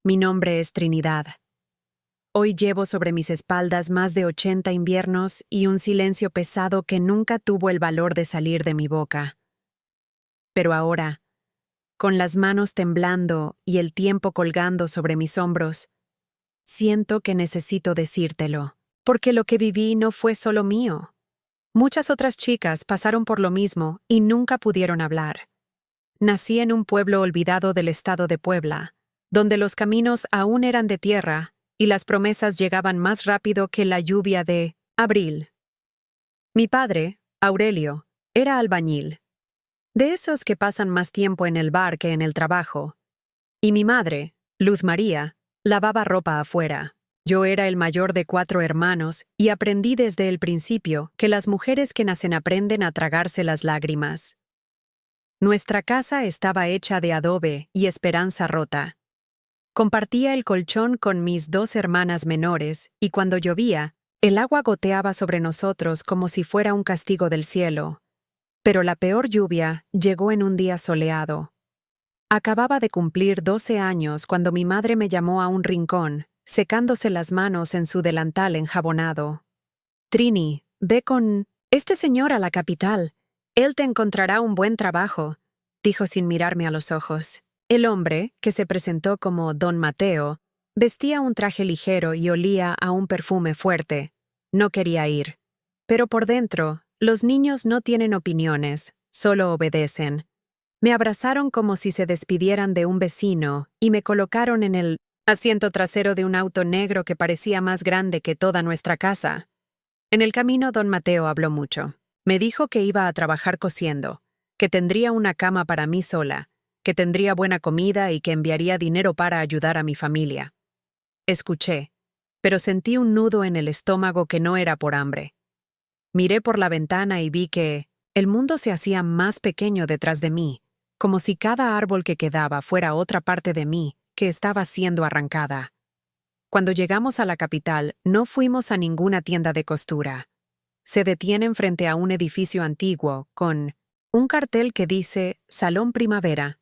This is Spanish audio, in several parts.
Mi nombre es Trinidad. Hoy llevo sobre mis espaldas más de 80 inviernos y un silencio pesado que nunca tuvo el valor de salir de mi boca. Pero ahora, con las manos temblando y el tiempo colgando sobre mis hombros, siento que necesito decírtelo, porque lo que viví no fue solo mío. Muchas otras chicas pasaron por lo mismo y nunca pudieron hablar. Nací en un pueblo olvidado del estado de Puebla, donde los caminos aún eran de tierra y las promesas llegaban más rápido que la lluvia de abril. Mi padre, Aurelio, era albañil, de esos que pasan más tiempo en el bar que en el trabajo, y mi madre, Luz María, lavaba ropa afuera. Yo era el mayor de 4 hermanos y aprendí desde el principio que las mujeres que nacen aprenden a tragarse las lágrimas. Nuestra casa estaba hecha de adobe y esperanza rota. Compartía el colchón con mis 2 hermanas menores y cuando llovía, el agua goteaba sobre nosotros como si fuera un castigo del cielo. Pero la peor lluvia llegó en un día soleado. Acababa de cumplir 12 años cuando mi madre me llamó a un rincón, secándose las manos en su delantal enjabonado. «Trini, ve con este señor a la capital. Él te encontrará un buen trabajo», dijo sin mirarme a los ojos. El hombre, que se presentó como Don Mateo, vestía un traje ligero y olía a un perfume fuerte. No quería ir. Pero por dentro, los niños no tienen opiniones, solo obedecen. Me abrazaron como si se despidieran de un vecino y me colocaron en el asiento trasero de un auto negro que parecía más grande que toda nuestra casa. En el camino, Don Mateo habló mucho. Me dijo que iba a trabajar cosiendo, que tendría una cama para mí sola, que tendría buena comida y que enviaría dinero para ayudar a mi familia. Escuché, pero sentí un nudo en el estómago que no era por hambre. Miré por la ventana y vi que el mundo se hacía más pequeño detrás de mí, como si cada árbol que quedaba fuera otra parte de mí que estaba siendo arrancada. Cuando llegamos a la capital, no fuimos a ninguna tienda de costura. Se detienen frente a un edificio antiguo con un cartel que dice Salón Primavera.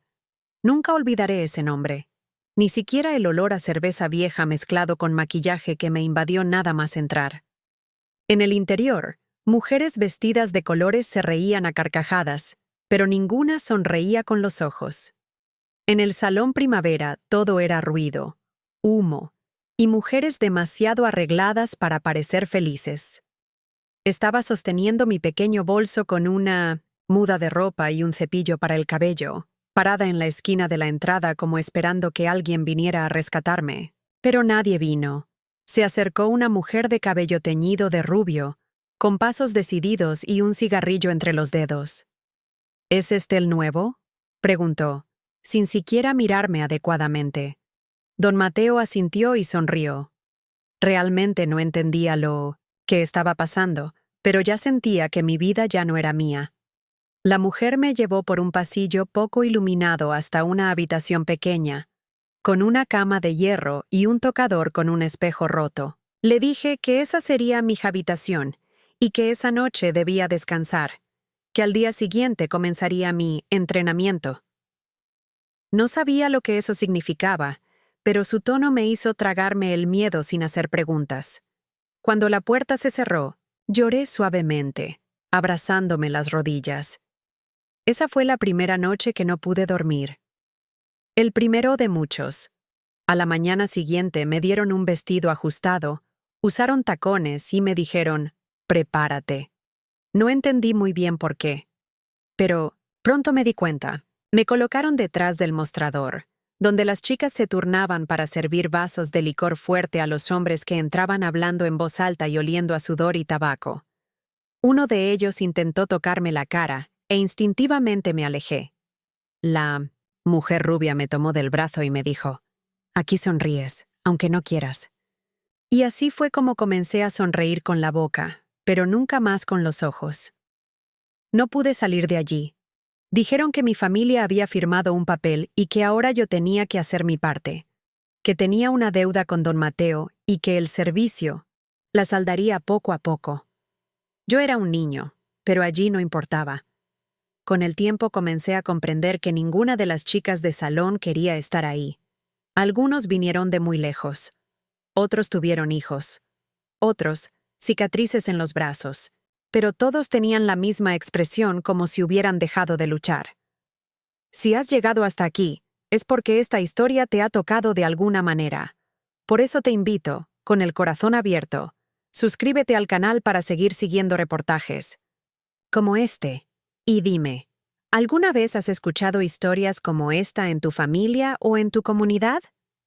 Nunca olvidaré ese nombre. Ni siquiera el olor a cerveza vieja mezclado con maquillaje que me invadió nada más entrar. En el interior, mujeres vestidas de colores se reían a carcajadas, pero ninguna sonreía con los ojos. En el Salón Primavera todo era ruido, humo, y mujeres demasiado arregladas para parecer felices. Estaba sosteniendo mi pequeño bolso con una muda de ropa y un cepillo para el cabello, parada en la esquina de la entrada como esperando que alguien viniera a rescatarme. Pero nadie vino. Se acercó una mujer de cabello teñido de rubio, con pasos decididos y un cigarrillo entre los dedos. «¿Es este el nuevo?», preguntó, sin siquiera mirarme adecuadamente. Don Mateo asintió y sonrió. Realmente no entendía lo que estaba pasando, pero ya sentía que mi vida ya no era mía. La mujer me llevó por un pasillo poco iluminado hasta una habitación pequeña, con una cama de hierro y un tocador con un espejo roto. Le dije que esa sería mi habitación y que esa noche debía descansar, que al día siguiente comenzaría mi entrenamiento. No sabía lo que eso significaba, pero su tono me hizo tragarme el miedo sin hacer preguntas. Cuando la puerta se cerró, lloré suavemente, abrazándome las rodillas. Esa fue la primera noche que no pude dormir. El primero de muchos. A la mañana siguiente me dieron un vestido ajustado, usaron tacones y me dijeron, «Prepárate». No entendí muy bien por qué. Pero pronto me di cuenta. Me colocaron detrás del mostrador, donde las chicas se turnaban para servir vasos de licor fuerte a los hombres que entraban hablando en voz alta y oliendo a sudor y tabaco. Uno de ellos intentó tocarme la cara e instintivamente me alejé. La mujer rubia me tomó del brazo y me dijo, «Aquí sonríes, aunque no quieras». Y así fue como comencé a sonreír con la boca, pero nunca más con los ojos. No pude salir de allí. Dijeron que mi familia había firmado un papel y que ahora yo tenía que hacer mi parte, que tenía una deuda con don Mateo y que el servicio la saldaría poco a poco. Yo era un niño, pero allí no importaba. Con el tiempo comencé a comprender que ninguna de las chicas de salón quería estar ahí. Algunos vinieron de muy lejos. Otros tuvieron hijos. Otros, cicatrices en los brazos. Pero todos tenían la misma expresión como si hubieran dejado de luchar. Si has llegado hasta aquí, es porque esta historia te ha tocado de alguna manera. Por eso te invito, con el corazón abierto, suscríbete al canal para seguir siguiendo reportajes como este. Y dime, ¿alguna vez has escuchado historias como esta en tu familia o en tu comunidad?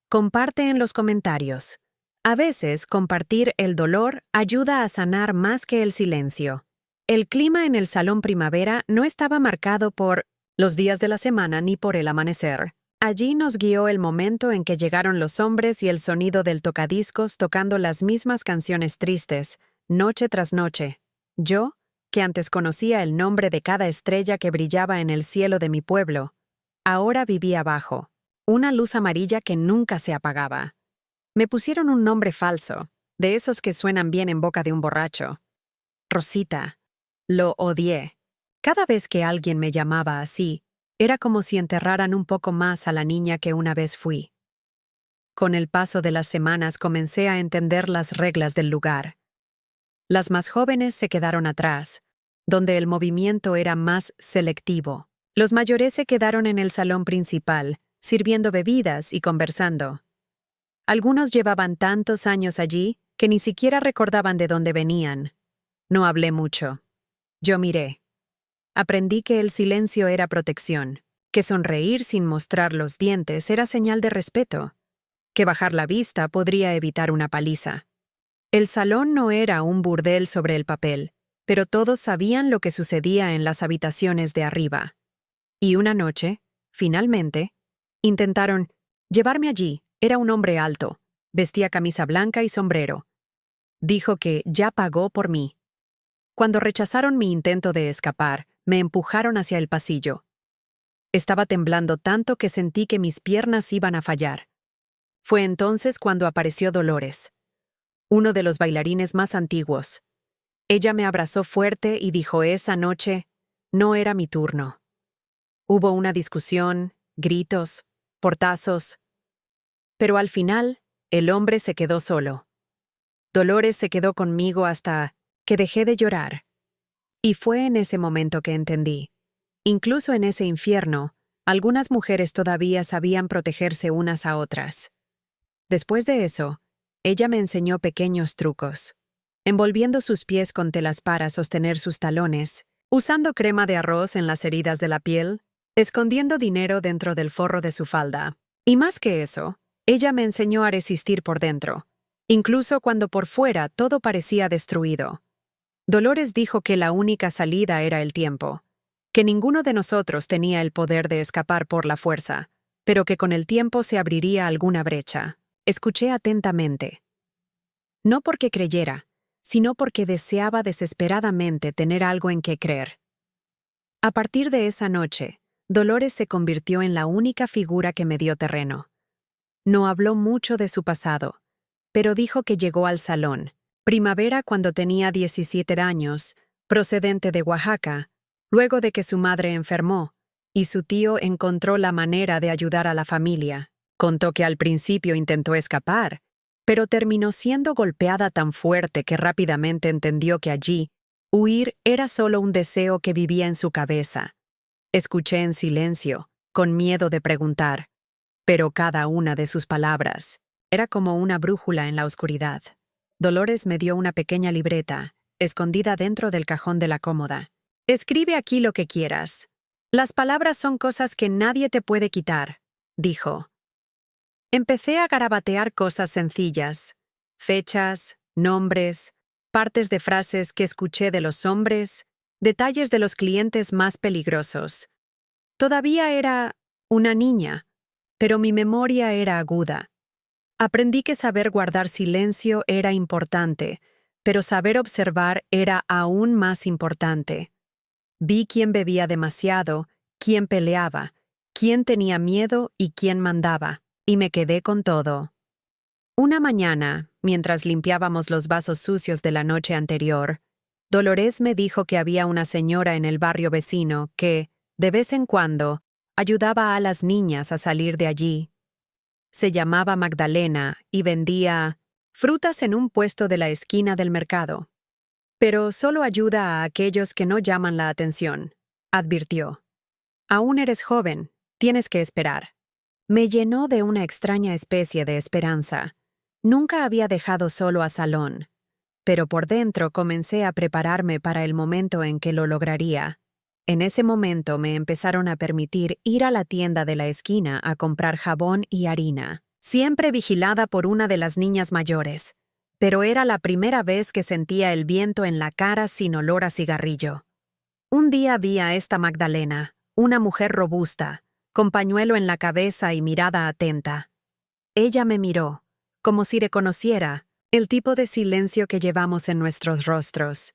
Comparte en los comentarios. A veces, compartir el dolor ayuda a sanar más que el silencio. El clima en el salón primavera no estaba marcado por los días de la semana ni por el amanecer. Allí nos guió el momento en que llegaron los hombres y el sonido del tocadiscos tocando las mismas canciones tristes, noche tras noche. Yo, que antes conocía el nombre de cada estrella que brillaba en el cielo de mi pueblo, ahora vivía abajo, una luz amarilla que nunca se apagaba. Me pusieron un nombre falso, de esos que suenan bien en boca de un borracho. Rosita. Lo odié. Cada vez que alguien me llamaba así, era como si enterraran un poco más a la niña que una vez fui. Con el paso de las semanas comencé a entender las reglas del lugar. Las más jóvenes se quedaron atrás, donde el movimiento era más selectivo. Los mayores se quedaron en el salón principal, sirviendo bebidas y conversando. Algunos llevaban tantos años allí que ni siquiera recordaban de dónde venían. No hablé mucho. Yo miré. Aprendí que el silencio era protección, que sonreír sin mostrar los dientes era señal de respeto, que bajar la vista podría evitar una paliza. El salón no era un burdel sobre el papel, pero todos sabían lo que sucedía en las habitaciones de arriba. Y una noche, finalmente, intentaron llevarme allí. Era un hombre alto, vestía camisa blanca y sombrero. Dijo que ya pagó por mí. Cuando rechazaron mi intento de escapar, me empujaron hacia el pasillo. Estaba temblando tanto que sentí que mis piernas iban a fallar. Fue entonces cuando apareció Dolores, uno de los bailarines más antiguos. Ella me abrazó fuerte y dijo esa noche, no era mi turno. Hubo una discusión, gritos, portazos. Pero al final, el hombre se quedó solo. Dolores se quedó conmigo hasta que dejé de llorar. Y fue en ese momento que entendí. Incluso en ese infierno, algunas mujeres todavía sabían protegerse unas a otras. Después de eso, ella me enseñó pequeños trucos. Envolviendo sus pies con telas para sostener sus talones, usando crema de arroz en las heridas de la piel, escondiendo dinero dentro del forro de su falda. Y más que eso, ella me enseñó a resistir por dentro, incluso cuando por fuera todo parecía destruido. Dolores dijo que la única salida era el tiempo, que ninguno de nosotros tenía el poder de escapar por la fuerza, pero que con el tiempo se abriría alguna brecha. Escuché atentamente. No porque creyera, sino porque deseaba desesperadamente tener algo en que creer. A partir de esa noche, Dolores se convirtió en la única figura que me dio terreno. No habló mucho de su pasado, pero dijo que llegó al salón, primavera cuando tenía 17 años, procedente de Oaxaca, luego de que su madre enfermó, y su tío encontró la manera de ayudar a la familia. Contó que al principio intentó escapar, pero terminó siendo golpeada tan fuerte que rápidamente entendió que allí, huir era solo un deseo que vivía en su cabeza. Escuché en silencio, con miedo de preguntar, pero cada una de sus palabras era como una brújula en la oscuridad. Dolores me dio una pequeña libreta, escondida dentro del cajón de la cómoda. Escribe aquí lo que quieras. Las palabras son cosas que nadie te puede quitar, dijo. Empecé a garabatear cosas sencillas, fechas, nombres, partes de frases que escuché de los hombres, detalles de los clientes más peligrosos. Todavía era una niña, pero mi memoria era aguda. Aprendí que saber guardar silencio era importante, pero saber observar era aún más importante. Vi quién bebía demasiado, quién peleaba, quién tenía miedo y quién mandaba, y me quedé con todo. Una mañana, mientras limpiábamos los vasos sucios de la noche anterior, Dolores me dijo que había una señora en el barrio vecino que, de vez en cuando, ayudaba a las niñas a salir de allí. Se llamaba Magdalena y vendía frutas en un puesto de la esquina del mercado. Pero solo ayuda a aquellos que no llaman la atención, advirtió. Aún eres joven, tienes que esperar. Me llenó de una extraña especie de esperanza. Nunca había dejado solo a Salón, pero por dentro comencé a prepararme para el momento en que lo lograría. En ese momento me empezaron a permitir ir a la tienda de la esquina a comprar jabón y harina, siempre vigilada por una de las niñas mayores. Pero era la primera vez que sentía el viento en la cara sin olor a cigarrillo. Un día vi a esta Magdalena, una mujer robusta, con pañuelo en la cabeza y mirada atenta. Ella me miró, como si reconociera el tipo de silencio que llevamos en nuestros rostros.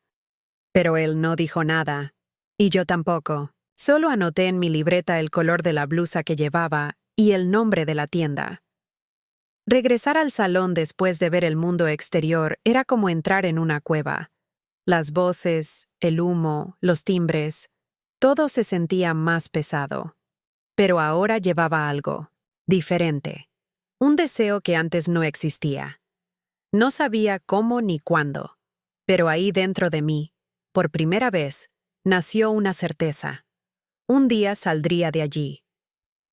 Pero él no dijo nada, y yo tampoco. Solo anoté en mi libreta el color de la blusa que llevaba y el nombre de la tienda. Regresar al salón después de ver el mundo exterior era como entrar en una cueva. Las voces, el humo, los timbres, todo se sentía más pesado. Pero ahora llevaba algo diferente, un deseo que antes no existía. No sabía cómo ni cuándo, pero ahí dentro de mí, por primera vez, nació una certeza. Un día saldría de allí,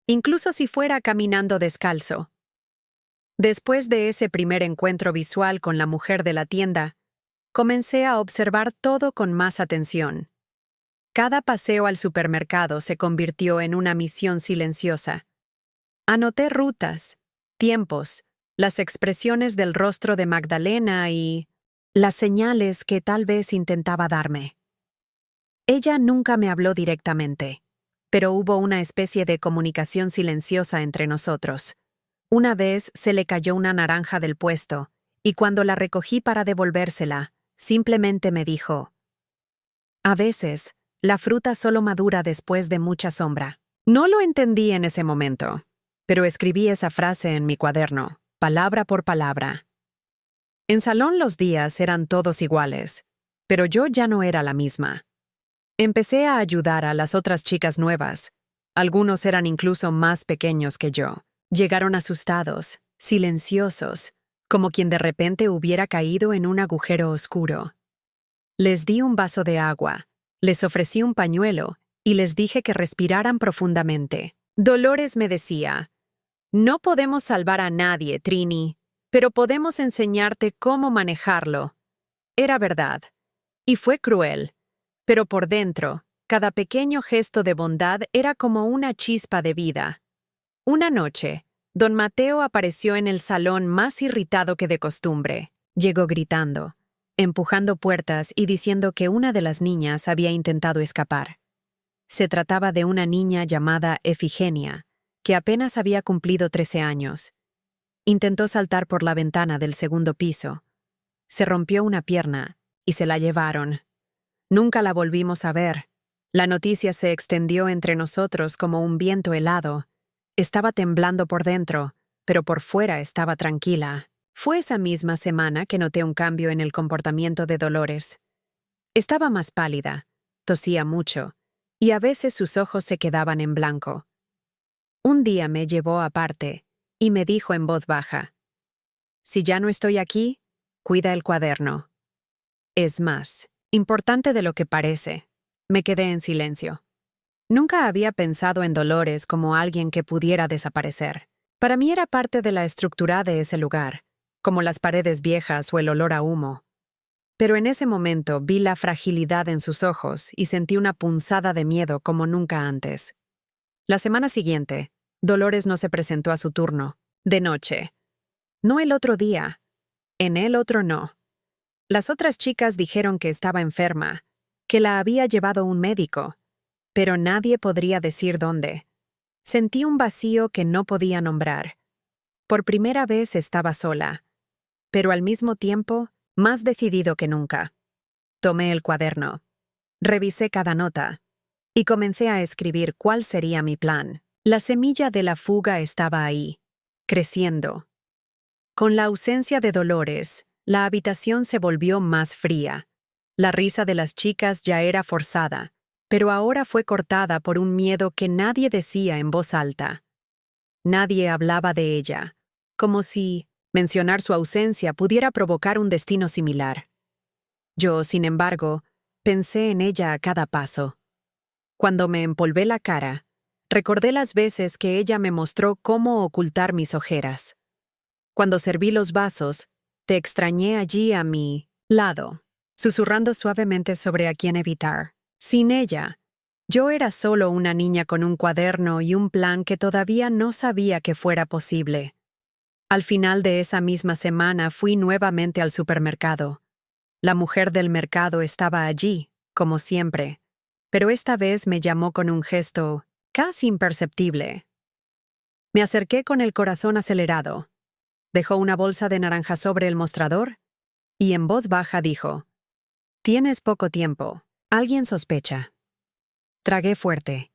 incluso si fuera caminando descalzo. Después de ese primer encuentro visual con la mujer de la tienda, comencé a observar todo con más atención. Cada paseo al supermercado se convirtió en una misión silenciosa. Anoté rutas, tiempos, las expresiones del rostro de Magdalena y las señales que tal vez intentaba darme. Ella nunca me habló directamente, pero hubo una especie de comunicación silenciosa entre nosotros. Una vez se le cayó una naranja del puesto, y cuando la recogí para devolvérsela, simplemente me dijo: a veces, la fruta solo madura después de mucha sombra. No lo entendí en ese momento, pero escribí esa frase en mi cuaderno, palabra por palabra. En salón los días eran todos iguales, pero yo ya no era la misma. Empecé a ayudar a las otras chicas nuevas. Algunos eran incluso más pequeños que yo. Llegaron asustados, silenciosos, como quien de repente hubiera caído en un agujero oscuro. Les di un vaso de agua, les ofrecí un pañuelo y les dije que respiraran profundamente. Dolores me decía: no podemos salvar a nadie, Trini, pero podemos enseñarte cómo manejarlo. Era verdad, y fue cruel, pero por dentro, cada pequeño gesto de bondad era como una chispa de vida. Una noche, don Mateo apareció en el salón más irritado que de costumbre. Llegó gritando, empujando puertas y diciendo que una de las niñas había intentado escapar. Se trataba de una niña llamada Efigenia, que apenas había cumplido 13 años. Intentó saltar por la ventana del segundo piso. Se rompió una pierna y se la llevaron. Nunca la volvimos a ver. La noticia se extendió entre nosotros como un viento helado. Estaba temblando por dentro, pero por fuera estaba tranquila. Fue esa misma semana que noté un cambio en el comportamiento de Dolores. Estaba más pálida, tosía mucho, y a veces sus ojos se quedaban en blanco. Un día me llevó aparte y me dijo en voz baja: si ya no estoy aquí, cuida el cuaderno. Es más importante de lo que parece. Me quedé en silencio. Nunca había pensado en Dolores como alguien que pudiera desaparecer. Para mí era parte de la estructura de ese lugar, como las paredes viejas o el olor a humo. Pero en ese momento vi la fragilidad en sus ojos y sentí una punzada de miedo como nunca antes. La semana siguiente, Dolores no se presentó a su turno, de noche. No el otro día. En el otro no. Las otras chicas dijeron que estaba enferma, que la había llevado un médico, pero nadie podría decir dónde. Sentí un vacío que no podía nombrar. Por primera vez estaba sola, pero al mismo tiempo, más decidido que nunca. Tomé el cuaderno, revisé cada nota, y comencé a escribir cuál sería mi plan. La semilla de la fuga estaba ahí, creciendo. Con la ausencia de Dolores, la habitación se volvió más fría. La risa de las chicas ya era forzada, pero ahora fue cortada por un miedo que nadie decía en voz alta. Nadie hablaba de ella, como si mencionar su ausencia pudiera provocar un destino similar. Yo, sin embargo, pensé en ella a cada paso. Cuando me empolvé la cara, recordé las veces que ella me mostró cómo ocultar mis ojeras. Cuando serví los vasos, te extrañé allí a mi lado, susurrando suavemente sobre a quién evitar. Sin ella, yo era solo una niña con un cuaderno y un plan que todavía no sabía que fuera posible. Al final de esa misma semana fui nuevamente al supermercado. La mujer del mercado estaba allí, como siempre, pero esta vez me llamó con un gesto casi imperceptible. Me acerqué con el corazón acelerado. Dejó una bolsa de naranja sobre el mostrador y en voz baja dijo: «Tienes poco tiempo. Alguien sospecha». Tragué fuerte.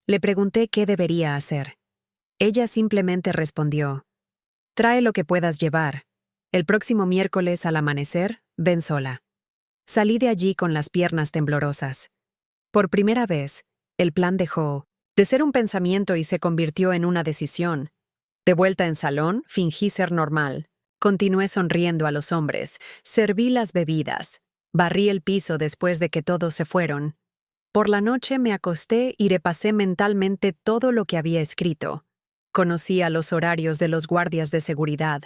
Le pregunté qué debería hacer. Ella simplemente respondió: «Trae lo que puedas llevar. El próximo miércoles al amanecer, ven sola». Salí de allí con las piernas temblorosas. Por primera vez, el plan dejó de ser un pensamiento y se convirtió en una decisión. De vuelta en salón, fingí ser normal. Continué sonriendo a los hombres, serví las bebidas, barrí el piso después de que todos se fueron. Por la noche me acosté y repasé mentalmente todo lo que había escrito. Conocía los horarios de los guardias de seguridad,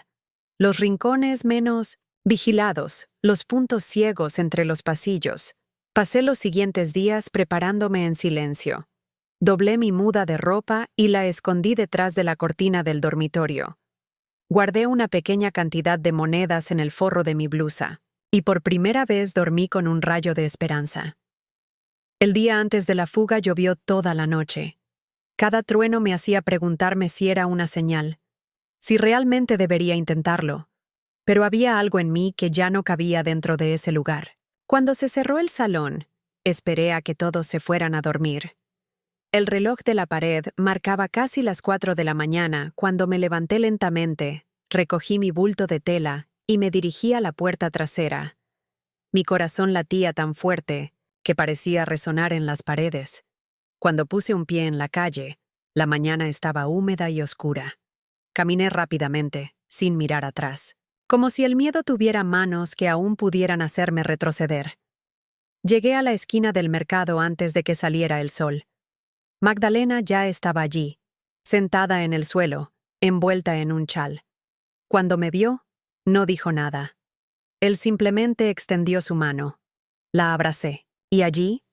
los rincones menos vigilados, los puntos ciegos entre los pasillos. Pasé los siguientes días preparándome en silencio. Doblé mi muda de ropa y la escondí detrás de la cortina del dormitorio. Guardé una pequeña cantidad de monedas en el forro de mi blusa, y por primera vez dormí con un rayo de esperanza. El día antes de la fuga llovió toda la noche. Cada trueno me hacía preguntarme si era una señal, si realmente debería intentarlo, pero había algo en mí que ya no cabía dentro de ese lugar. Cuando se cerró el salón, esperé a que todos se fueran a dormir. El reloj de la pared marcaba casi las 4 de la mañana cuando me levanté lentamente, recogí mi bulto de tela y me dirigí a la puerta trasera. Mi corazón latía tan fuerte que parecía resonar en las paredes. Cuando puse un pie en la calle, la mañana estaba húmeda y oscura. Caminé rápidamente, sin mirar atrás, como si el miedo tuviera manos que aún pudieran hacerme retroceder. Llegué a la esquina del mercado antes de que saliera el sol. Magdalena ya estaba allí, sentada en el suelo, envuelta en un chal. Cuando me vio, no dijo nada. Él simplemente extendió su mano. La abracé, y allí,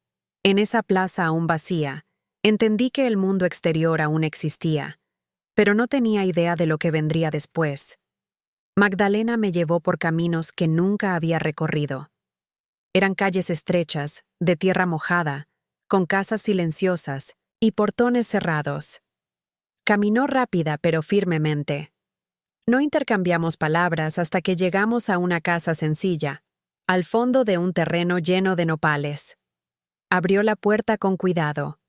en esa plaza aún vacía, entendí que el mundo exterior aún existía, pero no tenía idea de lo que vendría después. Magdalena me llevó por caminos que nunca había recorrido. Eran calles estrechas, de tierra mojada, con casas silenciosas y portones cerrados. Caminó rápida pero firmemente. No intercambiamos palabras hasta que llegamos a una casa sencilla, al fondo de un terreno lleno de nopales. Abrió la puerta con cuidado,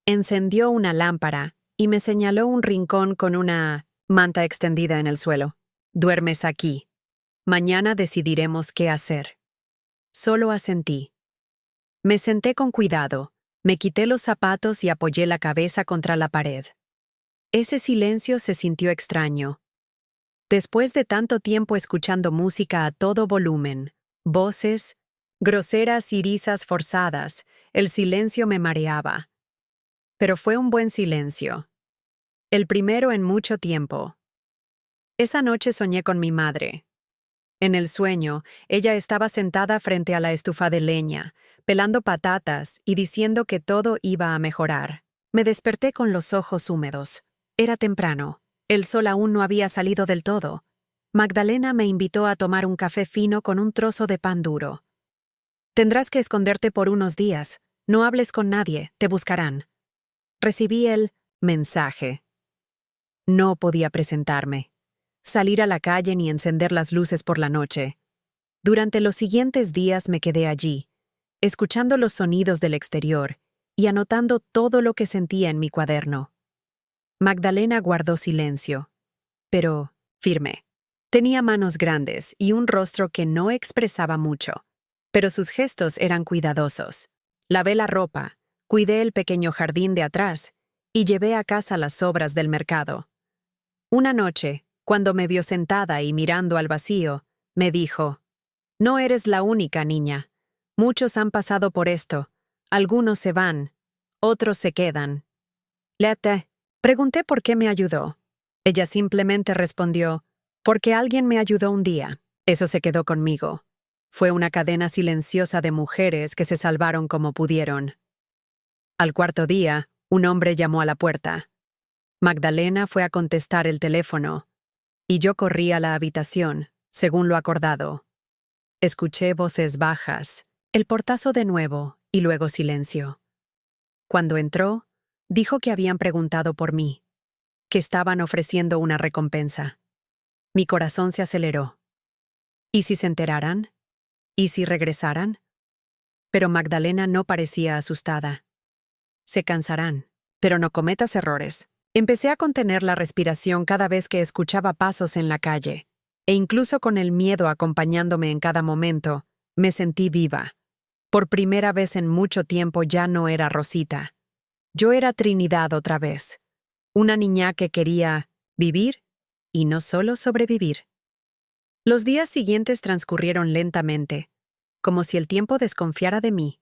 encendió una lámpara y me señaló un rincón con una manta extendida en el suelo. «Duermes aquí. Mañana decidiremos qué hacer». Solo asentí. Me senté con cuidado, me quité los zapatos y apoyé la cabeza contra la pared. Ese silencio se sintió extraño. Después de tanto tiempo escuchando música a todo volumen, voces, groseras y risas forzadas, el silencio me mareaba. Pero fue un buen silencio. El primero en mucho tiempo. Esa noche soñé con mi madre. En el sueño, ella estaba sentada frente a la estufa de leña, pelando patatas y diciendo que todo iba a mejorar. Me desperté con los ojos húmedos. Era temprano. El sol aún no había salido del todo. Magdalena me invitó a tomar un café fino con un trozo de pan duro. «Tendrás que esconderte por unos días. No hables con nadie, te buscarán». Recibí el mensaje. No podía presentarme, salir a la calle ni encender las luces por la noche. Durante los siguientes días me quedé allí, escuchando los sonidos del exterior y anotando todo lo que sentía en mi cuaderno. Magdalena guardó silencio, pero firme. Tenía manos grandes y un rostro que no expresaba mucho, pero sus gestos eran cuidadosos. Lavé la ropa, cuidé el pequeño jardín de atrás y llevé a casa las sobras del mercado. Una noche, cuando me vio sentada y mirando al vacío, me dijo: «No eres la única, niña. Muchos han pasado por esto. Algunos se van, otros se quedan». Lete, pregunté por qué me ayudó. Ella simplemente respondió: «Porque alguien me ayudó un día». Eso se quedó conmigo. Fue una cadena silenciosa de mujeres que se salvaron como pudieron. Al cuarto día, un hombre llamó a la puerta. Magdalena fue a contestar el teléfono, y yo corrí a la habitación, según lo acordado. Escuché voces bajas, el portazo de nuevo, y luego silencio. Cuando entró, dijo que habían preguntado por mí, que estaban ofreciendo una recompensa. Mi corazón se aceleró. ¿Y si se enteraran? ¿Y si regresaran? Pero Magdalena no parecía asustada. Se cansarán, pero no cometas errores. Empecé a contener la respiración cada vez que escuchaba pasos en la calle, e incluso con el miedo acompañándome en cada momento, me sentí viva. Por primera vez en mucho tiempo ya no era Rosita. Yo era Trinidad otra vez. Una niña que quería vivir y no solo sobrevivir. Los días siguientes transcurrieron lentamente, como si el tiempo desconfiara de mí.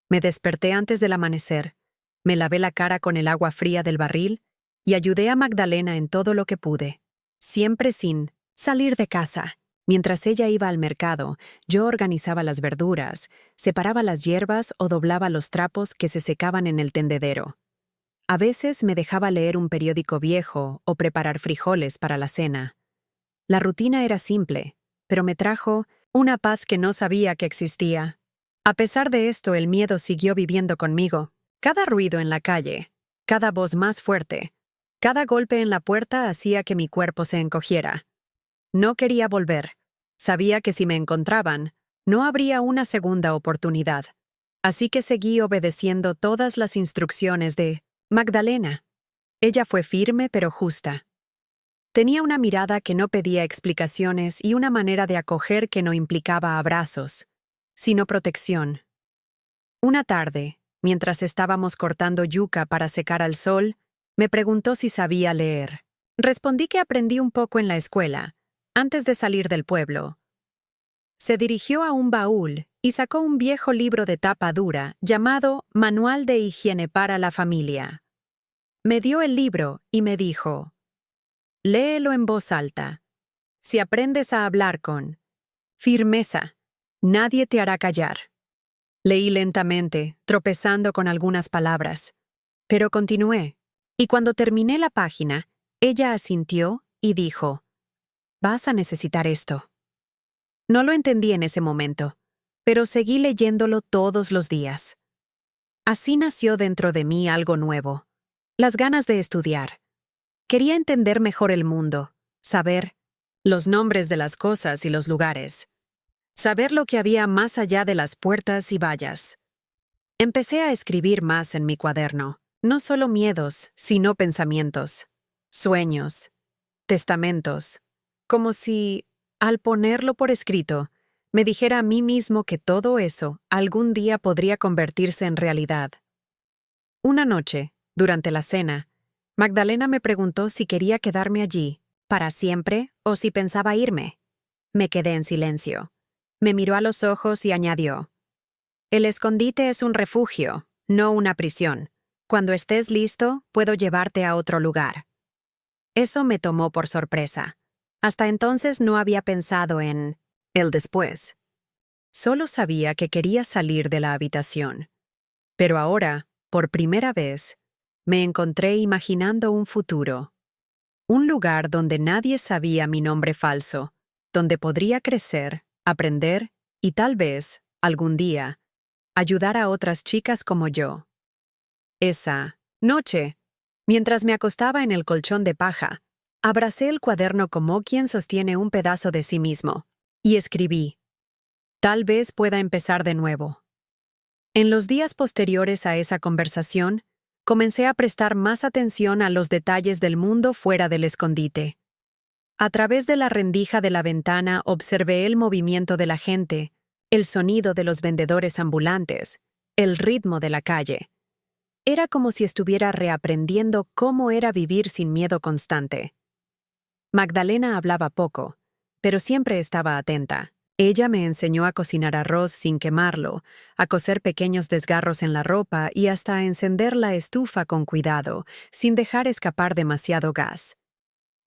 Me desperté antes del amanecer, me lavé la cara con el agua fría del barril y ayudé a Magdalena en todo lo que pude, siempre sin salir de casa. Mientras ella iba al mercado, yo organizaba las verduras, separaba las hierbas o doblaba los trapos que se secaban en el tendedero. A veces me dejaba leer un periódico viejo o preparar frijoles para la cena. La rutina era simple, pero me trajo una paz que no sabía que existía. A pesar de esto, el miedo siguió viviendo conmigo. Cada ruido en la calle, cada voz más fuerte, cada golpe en la puerta hacía que mi cuerpo se encogiera. No quería volver. Sabía que si me encontraban, no habría una segunda oportunidad. Así que seguí obedeciendo todas las instrucciones de Magdalena. Ella fue firme pero justa. Tenía una mirada que no pedía explicaciones y una manera de acoger que no implicaba abrazos, sino protección. Una tarde, mientras estábamos cortando yuca para secar al sol, me preguntó si sabía leer. Respondí que aprendí un poco en la escuela, antes de salir del pueblo. Se dirigió a un baúl y sacó un viejo libro de tapa dura llamado Manual de Higiene para la Familia. Me dio el libro y me dijo: «Léelo en voz alta. Si aprendes a hablar con firmeza, nadie te hará callar». Leí lentamente, tropezando con algunas palabras, pero continué, y cuando terminé la página, ella asintió y dijo: «Vas a necesitar esto». No lo entendí en ese momento, pero seguí leyéndolo todos los días. Así nació dentro de mí algo nuevo, las ganas de estudiar. Quería entender mejor el mundo, saber los nombres de las cosas y los lugares, saber lo que había más allá de las puertas y vallas. Empecé a escribir más en mi cuaderno, no solo miedos, sino pensamientos, sueños, testamentos, como si, al ponerlo por escrito, me dijera a mí mismo que todo eso algún día podría convertirse en realidad. Una noche, durante la cena, Magdalena me preguntó si quería quedarme allí, para siempre, o si pensaba irme. Me quedé en silencio. Me miró a los ojos y añadió: «El escondite es un refugio, no una prisión. Cuando estés listo, puedo llevarte a otro lugar». Eso me tomó por sorpresa. Hasta entonces no había pensado en el después. Solo sabía que quería salir de la habitación. Pero ahora, por primera vez, me encontré imaginando un futuro. Un lugar donde nadie sabía mi nombre falso, donde podría crecer, aprender y tal vez, algún día, ayudar a otras chicas como yo. Esa noche, mientras me acostaba en el colchón de paja, abracé el cuaderno como quien sostiene un pedazo de sí mismo, y escribí: «Tal vez pueda empezar de nuevo». En los días posteriores a esa conversación, comencé a prestar más atención a los detalles del mundo fuera del escondite. A través de la rendija de la ventana observé el movimiento de la gente, el sonido de los vendedores ambulantes, el ritmo de la calle. Era como si estuviera reaprendiendo cómo era vivir sin miedo constante. Magdalena hablaba poco, pero siempre estaba atenta. Ella me enseñó a cocinar arroz sin quemarlo, a coser pequeños desgarros en la ropa y hasta a encender la estufa con cuidado, sin dejar escapar demasiado gas.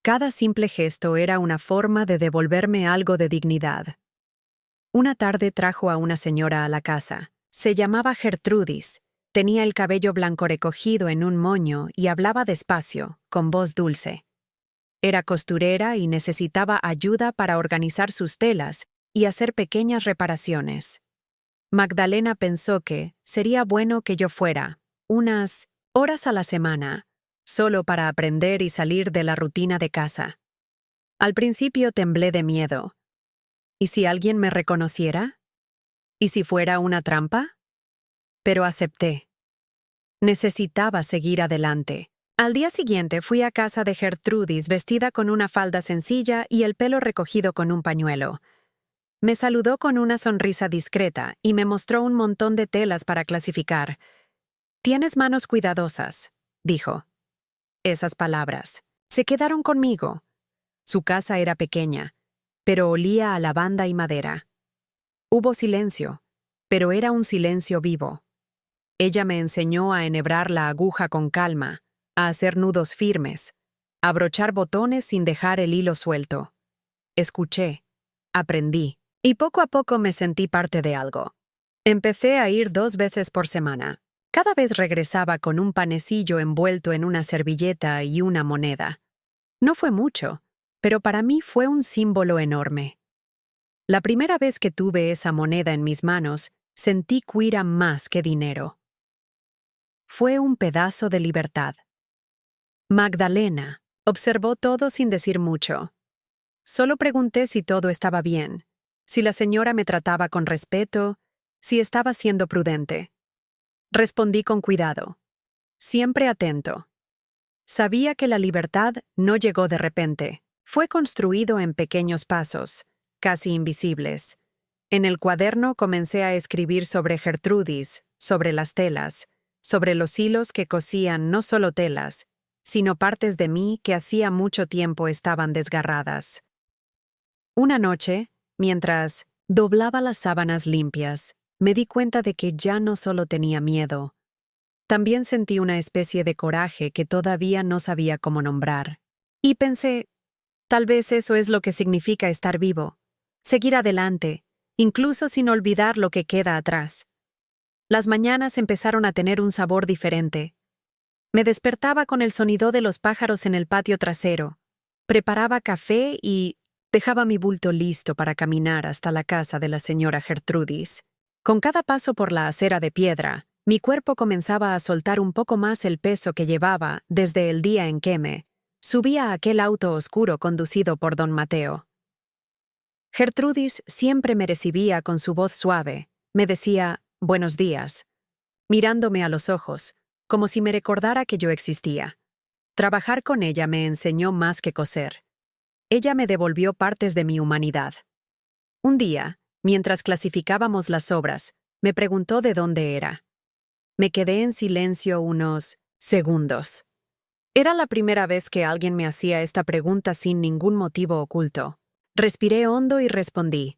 Cada simple gesto era una forma de devolverme algo de dignidad. Una tarde trajo a una señora a la casa. Se llamaba Gertrudis. Tenía el cabello blanco recogido en un moño y hablaba despacio, con voz dulce. Era costurera y necesitaba ayuda para organizar sus telas y hacer pequeñas reparaciones. Magdalena pensó que sería bueno que yo fuera, unas horas a la semana, solo para aprender y salir de la rutina de casa. Al principio temblé de miedo. ¿Y si alguien me reconociera? ¿Y si fuera una trampa? Pero acepté. Necesitaba seguir adelante. Al día siguiente fui a casa de Gertrudis vestida con una falda sencilla y el pelo recogido con un pañuelo. Me saludó con una sonrisa discreta y me mostró un montón de telas para clasificar. «Tienes manos cuidadosas», dijo. Esas palabras se quedaron conmigo. Su casa era pequeña, pero olía a lavanda y madera. Hubo silencio, pero era un silencio vivo. Ella me enseñó a enhebrar la aguja con calma, a hacer nudos firmes, a abrochar botones sin dejar el hilo suelto. Escuché, aprendí, y poco a poco me sentí parte de algo. Empecé a ir 2 veces por semana. Cada vez regresaba con un panecillo envuelto en una servilleta y una moneda. No fue mucho, pero para mí fue un símbolo enorme. La primera vez que tuve esa moneda en mis manos, sentí que era más que dinero. Fue un pedazo de libertad. Magdalena observó todo sin decir mucho. Solo pregunté si todo estaba bien, si la señora me trataba con respeto, si estaba siendo prudente. Respondí con cuidado, siempre atento. Sabía que la libertad no llegó de repente, fue construido en pequeños pasos, casi invisibles. En el cuaderno comencé a escribir sobre Gertrudis, sobre las telas, sobre los hilos que cosían no solo telas, sino partes de mí que hacía mucho tiempo estaban desgarradas. Una noche, mientras doblaba las sábanas limpias, me di cuenta de que ya no solo tenía miedo. También sentí una especie de coraje que todavía no sabía cómo nombrar. Y pensé, tal vez eso es lo que significa estar vivo, seguir adelante, incluso sin olvidar lo que queda atrás. Las mañanas empezaron a tener un sabor diferente. Me despertaba con el sonido de los pájaros en el patio trasero, preparaba café y dejaba mi bulto listo para caminar hasta la casa de la señora Gertrudis. Con cada paso por la acera de piedra, mi cuerpo comenzaba a soltar un poco más el peso que llevaba desde el día en que me subía a aquel auto oscuro conducido por don Mateo. Gertrudis siempre me recibía con su voz suave, me decía «buenos días», mirándome a los ojos, como si me recordara que yo existía. Trabajar con ella me enseñó más que coser. Ella me devolvió partes de mi humanidad. Un día, mientras clasificábamos las obras, me preguntó de dónde era. Me quedé en silencio unos segundos. Era la primera vez que alguien me hacía esta pregunta sin ningún motivo oculto. Respiré hondo y respondí.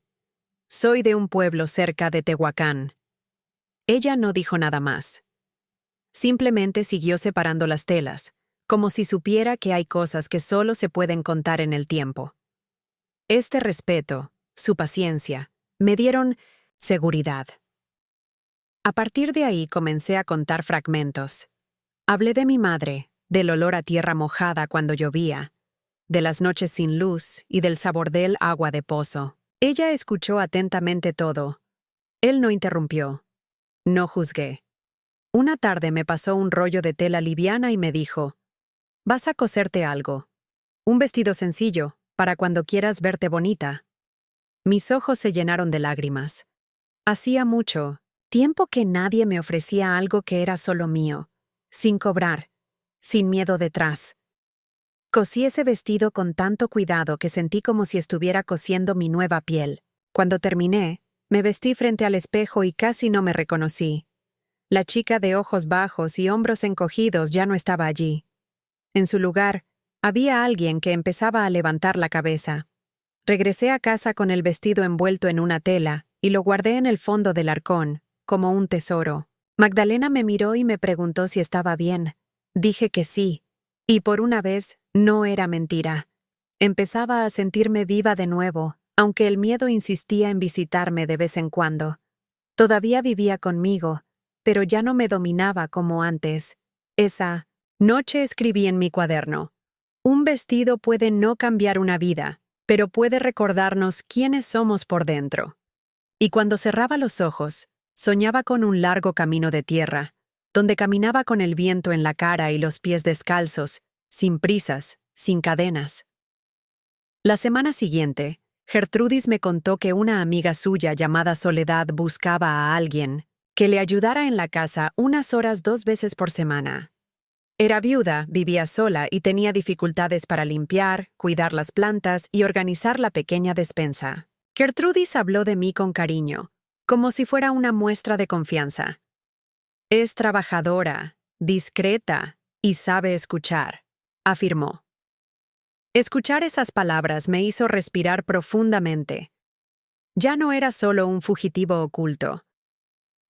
Soy de un pueblo cerca de Tehuacán. Ella no dijo nada más. Simplemente siguió separando las telas, como si supiera que hay cosas que solo se pueden contar en el tiempo. Este respeto, su paciencia, me dieron seguridad. A partir de ahí comencé a contar fragmentos. Hablé de mi madre, del olor a tierra mojada cuando llovía, de las noches sin luz y del sabor del agua de pozo. Ella escuchó atentamente todo. Él no interrumpió. No juzgué. Una tarde me pasó un rollo de tela liviana y me dijo, «Vas a coserte algo. Un vestido sencillo, para cuando quieras verte bonita». Mis ojos se llenaron de lágrimas. Hacía mucho tiempo que nadie me ofrecía algo que era solo mío, sin cobrar, sin miedo detrás. Cosí ese vestido con tanto cuidado que sentí como si estuviera cosiendo mi nueva piel. Cuando terminé, me vestí frente al espejo y casi no me reconocí. La chica de ojos bajos y hombros encogidos ya no estaba allí. En su lugar, Había alguien que empezaba a levantar la cabeza. Regresé a casa con el vestido envuelto en una tela y lo guardé en el fondo del arcón, como un tesoro. Magdalena me miró y me preguntó si estaba bien. Dije que sí, y por una vez no era mentira. Empezaba a sentirme viva de nuevo, aunque el miedo insistía en visitarme de vez en cuando. Todavía vivía conmigo, pero ya no me dominaba como antes. Esa noche escribí en mi cuaderno: un vestido puede no cambiar una vida, pero puede recordarnos quiénes somos por dentro. Y cuando cerraba los ojos, soñaba con un largo camino de tierra, donde caminaba con el viento en la cara y los pies descalzos, sin prisas, sin cadenas. La semana siguiente, Gertrudis me contó que una amiga suya llamada Soledad buscaba a alguien que le ayudara en la casa unas horas 2 veces por semana. Era viuda, vivía sola y tenía dificultades para limpiar, cuidar las plantas y organizar la pequeña despensa. Gertrudis habló de mí con cariño, como si fuera una muestra de confianza. Es trabajadora, discreta y sabe escuchar, afirmó. Escuchar esas palabras me hizo respirar profundamente. Ya no era solo un fugitivo oculto.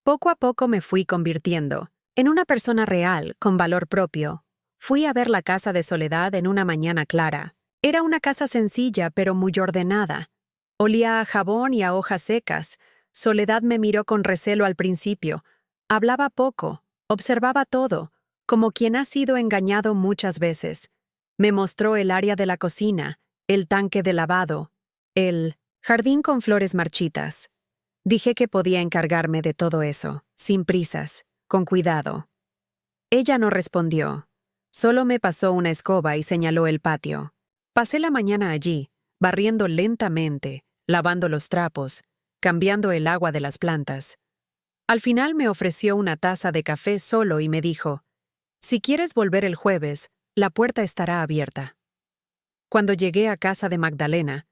Poco a poco me fui convirtiendo en una persona real, con valor propio. Fui a ver la casa de Soledad en una mañana clara. Era una casa sencilla pero muy ordenada. Olía a jabón y a hojas secas. Soledad me miró con recelo al principio. Hablaba poco, observaba todo, como quien ha sido engañado muchas veces. Me mostró el área de la cocina, el tanque de lavado, el jardín con flores marchitas. Dije que podía encargarme de todo eso, sin prisas, con cuidado. Ella no respondió. Solo me pasó una escoba y señaló el patio. Pasé la mañana allí, barriendo lentamente, lavando los trapos, cambiando el agua de las plantas. Al final me ofreció una taza de café solo y me dijo: si quieres volver el jueves, la puerta estará abierta. Cuando llegué a casa de Magdalena,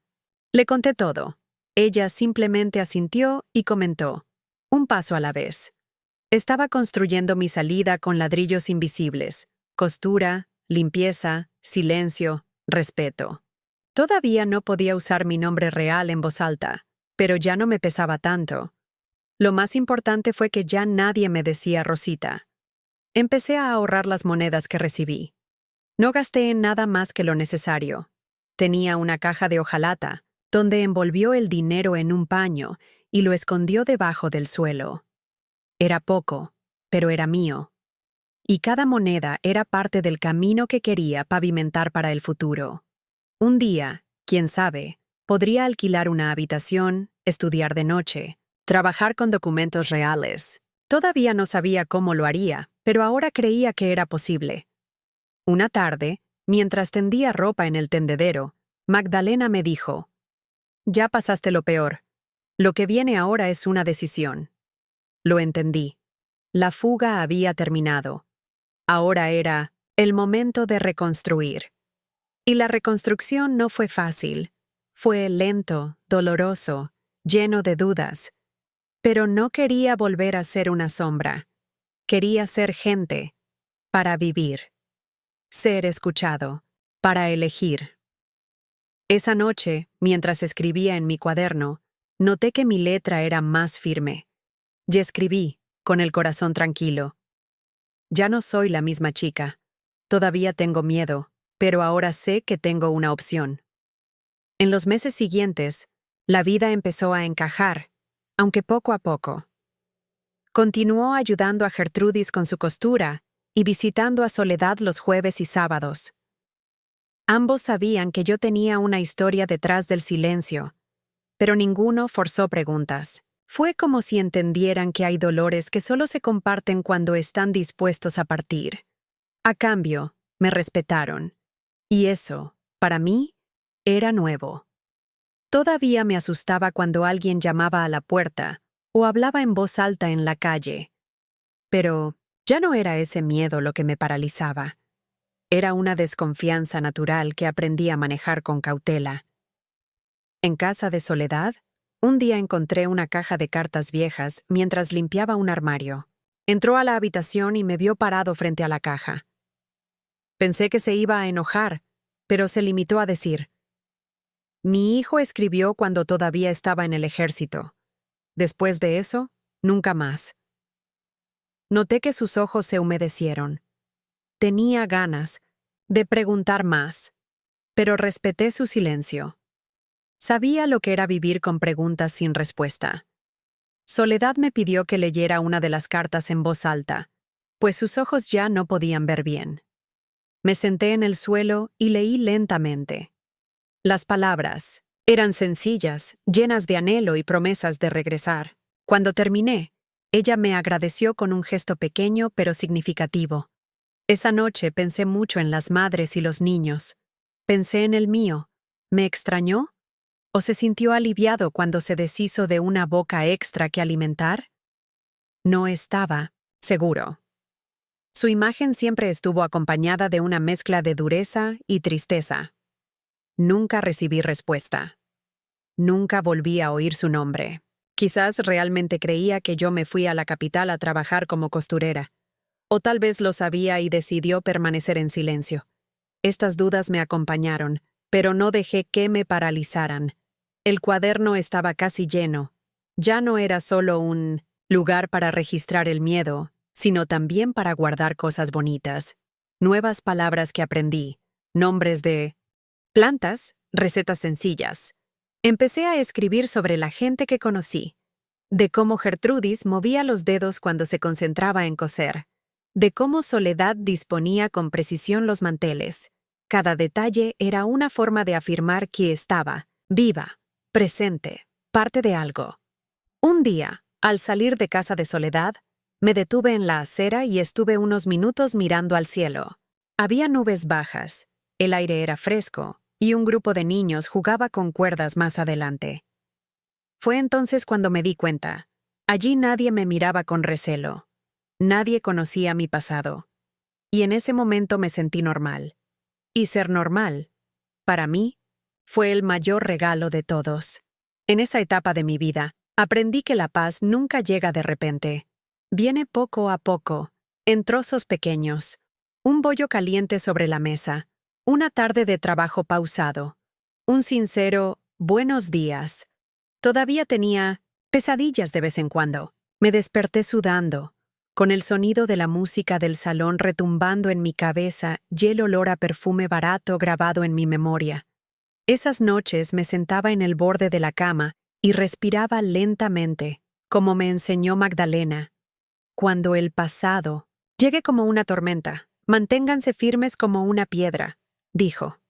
le conté todo. Ella simplemente asintió y comentó: un paso a la vez. Estaba construyendo mi salida con ladrillos invisibles: costura, limpieza, silencio, respeto. Todavía no podía usar mi nombre real en voz alta, pero ya no me pesaba tanto. Lo más importante fue que ya nadie me decía Rosita. Empecé a ahorrar las monedas que recibí. No gasté en nada más que lo necesario. Tenía una caja de hojalata, donde envolvió el dinero en un paño y lo escondió debajo del suelo. Era poco, pero era mío. Y cada moneda era parte del camino que quería pavimentar para el futuro. Un día, quién sabe, podría alquilar una habitación, estudiar de noche, trabajar con documentos reales. Todavía no sabía cómo lo haría, pero ahora creía que era posible. Una tarde, mientras tendía ropa en el tendedero, Magdalena me dijo: ya pasaste lo peor. Lo que viene ahora es una decisión. Lo entendí. La fuga había terminado. Ahora era el momento de reconstruir. Y la reconstrucción no fue fácil. Fue lento, doloroso, lleno de dudas. Pero no quería volver a ser una sombra. Quería ser gente, para vivir. Ser escuchado, para elegir. Esa noche, mientras escribía en mi cuaderno, noté que mi letra era más firme. Y escribí, con el corazón tranquilo: ya no soy la misma chica. Todavía tengo miedo, pero ahora sé que tengo una opción. En los meses siguientes, la vida empezó a encajar, aunque poco a poco. Continuó ayudando a Gertrudis con su costura y visitando a Soledad los jueves y sábados. Ambos sabían que yo tenía una historia detrás del silencio, pero ninguno forzó preguntas. Fue como si entendieran que hay dolores que solo se comparten cuando están dispuestos a partir. A cambio, me respetaron. Y eso, para mí, era nuevo. Todavía me asustaba cuando alguien llamaba a la puerta o hablaba en voz alta en la calle. Pero ya no era ese miedo lo que me paralizaba. Era una desconfianza natural que aprendí a manejar con cautela. En casa de Soledad, un día encontré una caja de cartas viejas mientras limpiaba un armario. Entró a la habitación y me vio parado frente a la caja. Pensé que se iba a enojar, pero se limitó a decir: mi hijo escribió cuando todavía estaba en el ejército. Después de eso, nunca más. Noté que sus ojos se humedecieron. Tenía ganas de preguntar más, pero respeté su silencio. Sabía lo que era vivir con preguntas sin respuesta. Soledad me pidió que leyera una de las cartas en voz alta, pues sus ojos ya no podían ver bien. Me senté en el suelo y leí lentamente. Las palabras eran sencillas, llenas de anhelo y promesas de regresar. Cuando terminé, ella me agradeció con un gesto pequeño pero significativo. Esa noche pensé mucho en las madres y los niños. Pensé en el mío. ¿Me extrañó? ¿O se sintió aliviado cuando se deshizo de una boca extra que alimentar? No estaba seguro. Su imagen siempre estuvo acompañada de una mezcla de dureza y tristeza. Nunca recibí respuesta. Nunca volví a oír su nombre. Quizás realmente creía que yo me fui a la capital a trabajar como costurera. O tal vez lo sabía y decidió permanecer en silencio. Estas dudas me acompañaron, pero no dejé que me paralizaran. El cuaderno estaba casi lleno. Ya no era solo un lugar para registrar el miedo, sino también para guardar cosas bonitas. Nuevas palabras que aprendí, nombres de plantas, recetas sencillas. Empecé a escribir sobre la gente que conocí, de cómo Gertrudis movía los dedos cuando se concentraba en coser, de cómo Soledad disponía con precisión los manteles. Cada detalle era una forma de afirmar que estaba viva, presente, parte de algo. Un día, al salir de casa de Soledad, me detuve en la acera y estuve unos minutos mirando al cielo. Había nubes bajas, el aire era fresco, y un grupo de niños jugaba con cuerdas más adelante. Fue entonces cuando me di cuenta. Allí nadie me miraba con recelo. Nadie conocía mi pasado. Y en ese momento me sentí normal. Y ser normal, para mí, fue el mayor regalo de todos. En esa etapa de mi vida, aprendí que la paz nunca llega de repente. Viene poco a poco, en trozos pequeños. Un bollo caliente sobre la mesa, una tarde de trabajo pausado, un sincero «buenos días». Todavía tenía pesadillas de vez en cuando. Me desperté sudando, con el sonido de la música del salón retumbando en mi cabeza y el olor a perfume barato grabado en mi memoria. Esas noches me sentaba en el borde de la cama y respiraba lentamente, como me enseñó Magdalena. Cuando el pasado llegue como una tormenta, manténganse firmes como una piedra, dijo.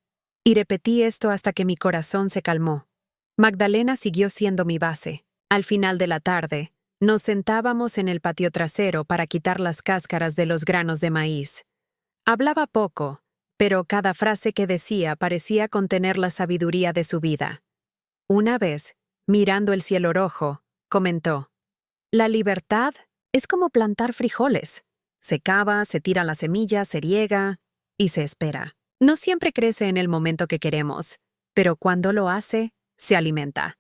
Y repetí esto hasta que mi corazón se calmó. Magdalena siguió siendo mi base. Al final de la tarde, nos sentábamos en el patio trasero para quitar las cáscaras de los granos de maíz. Hablaba poco, pero cada frase que decía parecía contener la sabiduría de su vida. Una vez, mirando el cielo rojo, comentó: «La libertad es como plantar frijoles. Se cava, se tiran las semillas, se riega y se espera. No siempre crece en el momento que queremos, pero cuando lo hace, se alimenta».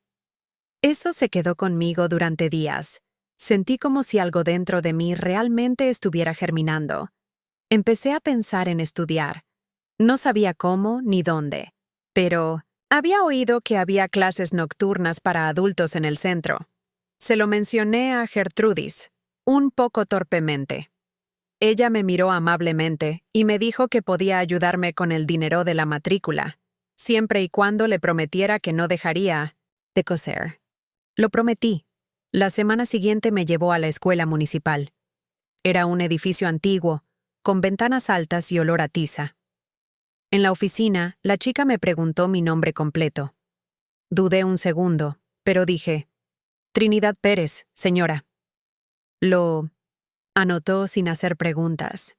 Eso se quedó conmigo durante días. Sentí como si algo dentro de mí realmente estuviera germinando. Empecé a pensar en estudiar. No sabía cómo ni dónde, pero había oído que había clases nocturnas para adultos en el centro. Se lo mencioné a Gertrudis, un poco torpemente. Ella me miró amablemente y me dijo que podía ayudarme con el dinero de la matrícula, siempre y cuando le prometiera que no dejaría de coser. Lo prometí. La semana siguiente me llevó a la escuela municipal. Era un edificio antiguo, con ventanas altas y olor a tiza. En la oficina, la chica me preguntó mi nombre completo. Dudé un segundo, pero dije: «Trinidad Pérez, señora». Lo anotó sin hacer preguntas.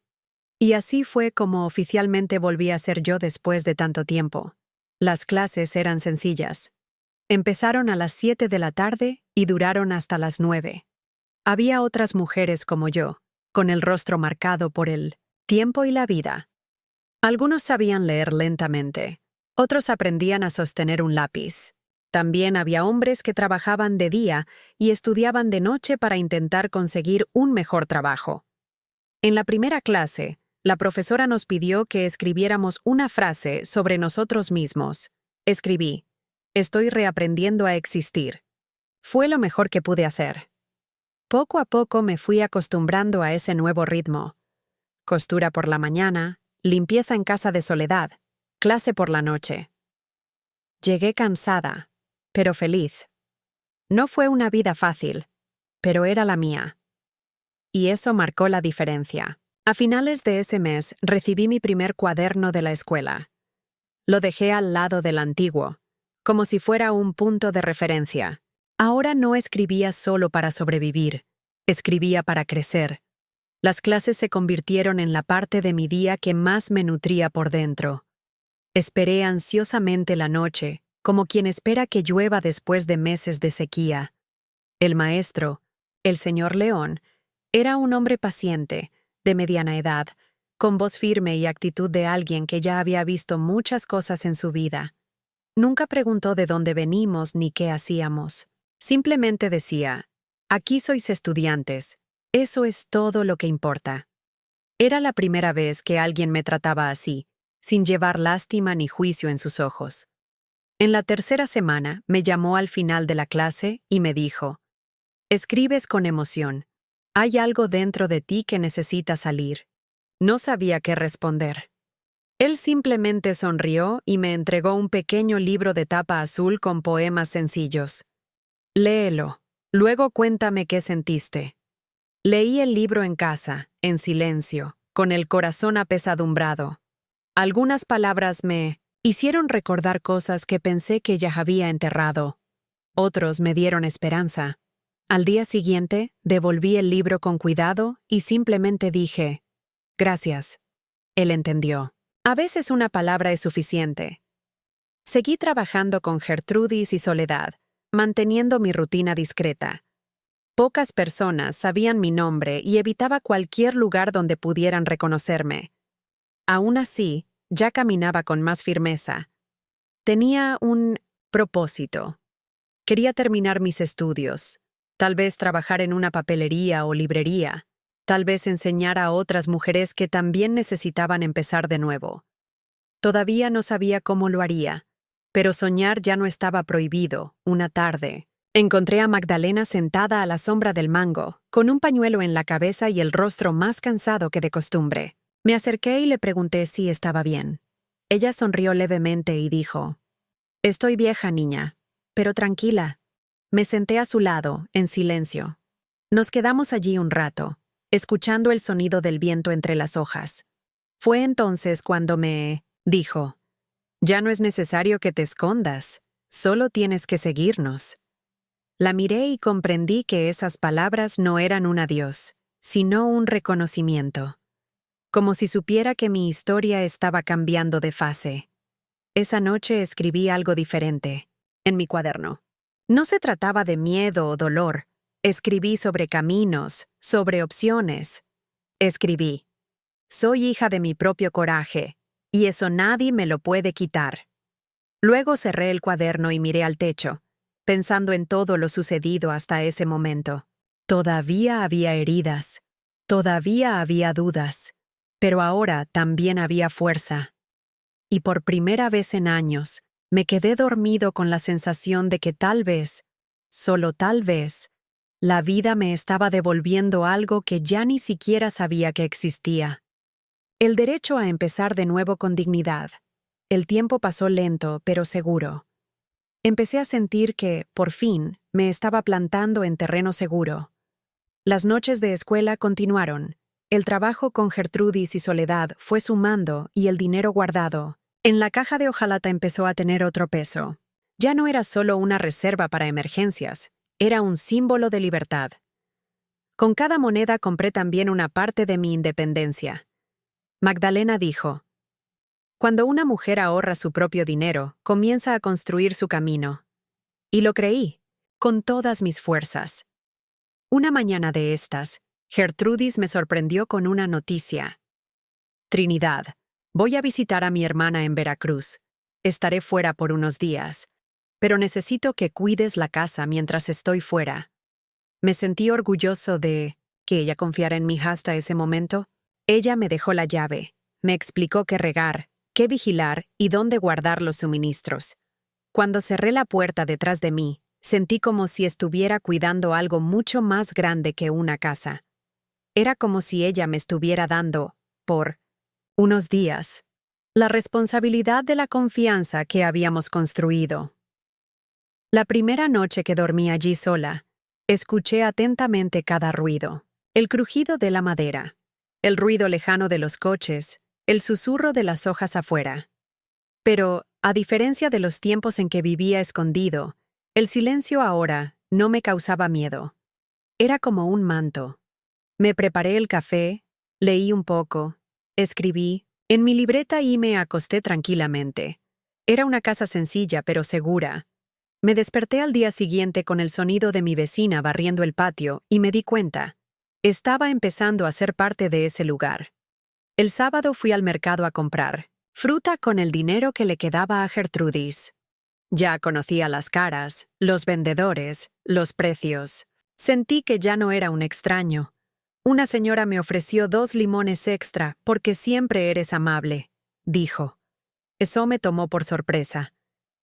Y así fue como oficialmente volví a ser yo después de tanto tiempo. Las clases eran sencillas. Empezaron a las 7 de la tarde y duraron hasta las 9. Había otras mujeres como yo, con el rostro marcado por el tiempo y la vida. Algunos sabían leer lentamente, otros aprendían a sostener un lápiz. También había hombres que trabajaban de día y estudiaban de noche para intentar conseguir un mejor trabajo. En la primera clase, la profesora nos pidió que escribiéramos una frase sobre nosotros mismos. Escribí: estoy reaprendiendo a existir. Fue lo mejor que pude hacer. Poco a poco me fui acostumbrando a ese nuevo ritmo. Costura por la mañana, limpieza en casa de Soledad, clase por la noche. Llegué cansada, pero feliz. No fue una vida fácil, pero era la mía. Y eso marcó la diferencia. A finales de ese mes recibí mi primer cuaderno de la escuela. Lo dejé al lado del antiguo, como si fuera un punto de referencia. Ahora no escribía solo para sobrevivir, escribía para crecer. Las clases se convirtieron en la parte de mi día que más me nutría por dentro. Esperé ansiosamente la noche, como quien espera que llueva después de meses de sequía. El maestro, el señor León, era un hombre paciente, de mediana edad, con voz firme y actitud de alguien que ya había visto muchas cosas en su vida. Nunca preguntó de dónde venimos ni qué hacíamos. Simplemente decía: aquí sois estudiantes, eso es todo lo que importa. Era la primera vez que alguien me trataba así, sin llevar lástima ni juicio en sus ojos. En la tercera semana me llamó al final de la clase y me dijo: escribes con emoción. Hay algo dentro de ti que necesita salir. No sabía qué responder. Él simplemente sonrió y me entregó un pequeño libro de tapa azul con poemas sencillos. Léelo. Luego cuéntame qué sentiste. Leí el libro en casa, en silencio, con el corazón apesadumbrado. Algunas palabras me hicieron recordar cosas que pensé que ya había enterrado. Otros me dieron esperanza. Al día siguiente, devolví el libro con cuidado y simplemente dije: gracias. Él entendió. A veces una palabra es suficiente. Seguí trabajando con Gertrudis y Soledad, manteniendo mi rutina discreta. Pocas personas sabían mi nombre y evitaba cualquier lugar donde pudieran reconocerme. Aún así, ya caminaba con más firmeza. Tenía un propósito. Quería terminar mis estudios. Tal vez trabajar en una papelería o librería. Tal vez enseñar a otras mujeres que también necesitaban empezar de nuevo. Todavía no sabía cómo lo haría, pero soñar ya no estaba prohibido. Una tarde, encontré a Magdalena sentada a la sombra del mango, con un pañuelo en la cabeza y el rostro más cansado que de costumbre. Me acerqué y le pregunté si estaba bien. Ella sonrió levemente y dijo: estoy vieja, niña, pero tranquila. Me senté a su lado, en silencio. Nos quedamos allí un rato, escuchando el sonido del viento entre las hojas. Fue entonces cuando me dijo: ya no es necesario que te escondas, solo tienes que seguirnos. La miré y comprendí que esas palabras no eran un adiós, sino un reconocimiento. Como si supiera que mi historia estaba cambiando de fase. Esa noche escribí algo diferente, en mi cuaderno. No se trataba de miedo o dolor. Escribí sobre caminos, sobre opciones. Escribí: soy hija de mi propio coraje, y eso nadie me lo puede quitar. Luego cerré el cuaderno y miré al techo, pensando en todo lo sucedido hasta ese momento. Todavía había heridas, todavía había dudas, pero ahora también había fuerza. Y por primera vez en años, me quedé dormido con la sensación de que tal vez, solo tal vez, la vida me estaba devolviendo algo que ya ni siquiera sabía que existía. El derecho a empezar de nuevo con dignidad. El tiempo pasó lento, pero seguro. Empecé a sentir que, por fin, me estaba plantando en terreno seguro. Las noches de escuela continuaron. El trabajo con Gertrudis y Soledad fue sumando y el dinero guardado en la caja de hojalata empezó a tener otro peso. Ya no era solo una reserva para emergencias, era un símbolo de libertad. Con cada moneda compré también una parte de mi independencia. Magdalena dijo: cuando una mujer ahorra su propio dinero, comienza a construir su camino. Y lo creí, con todas mis fuerzas. Una mañana de estas, Gertrudis me sorprendió con una noticia. Trinidad, voy a visitar a mi hermana en Veracruz. Estaré fuera por unos días, pero necesito que cuides la casa mientras estoy fuera. Me sentí orgulloso de que ella confiara en mí hasta ese momento. Ella me dejó la llave, me explicó qué regar, qué vigilar y dónde guardar los suministros. Cuando cerré la puerta detrás de mí, sentí como si estuviera cuidando algo mucho más grande que una casa. Era como si ella me estuviera dando, por unos días, la responsabilidad de la confianza que habíamos construido. La primera noche que dormí allí sola, escuché atentamente cada ruido: el crujido de la madera, el ruido lejano de los coches, el susurro de las hojas afuera. Pero, a diferencia de los tiempos en que vivía escondido, el silencio ahora no me causaba miedo. Era como un manto. Me preparé el café, leí un poco, escribí en mi libreta y me acosté tranquilamente. Era una casa sencilla pero segura. Me desperté al día siguiente con el sonido de mi vecina barriendo el patio y me di cuenta. Estaba empezando a ser parte de ese lugar. El sábado fui al mercado a comprar fruta con el dinero que le quedaba a Gertrudis. Ya conocía las caras, los vendedores, los precios. Sentí que ya no era un extraño. Una señora me ofreció 2 limones extra porque siempre eres amable, dijo. Eso me tomó por sorpresa.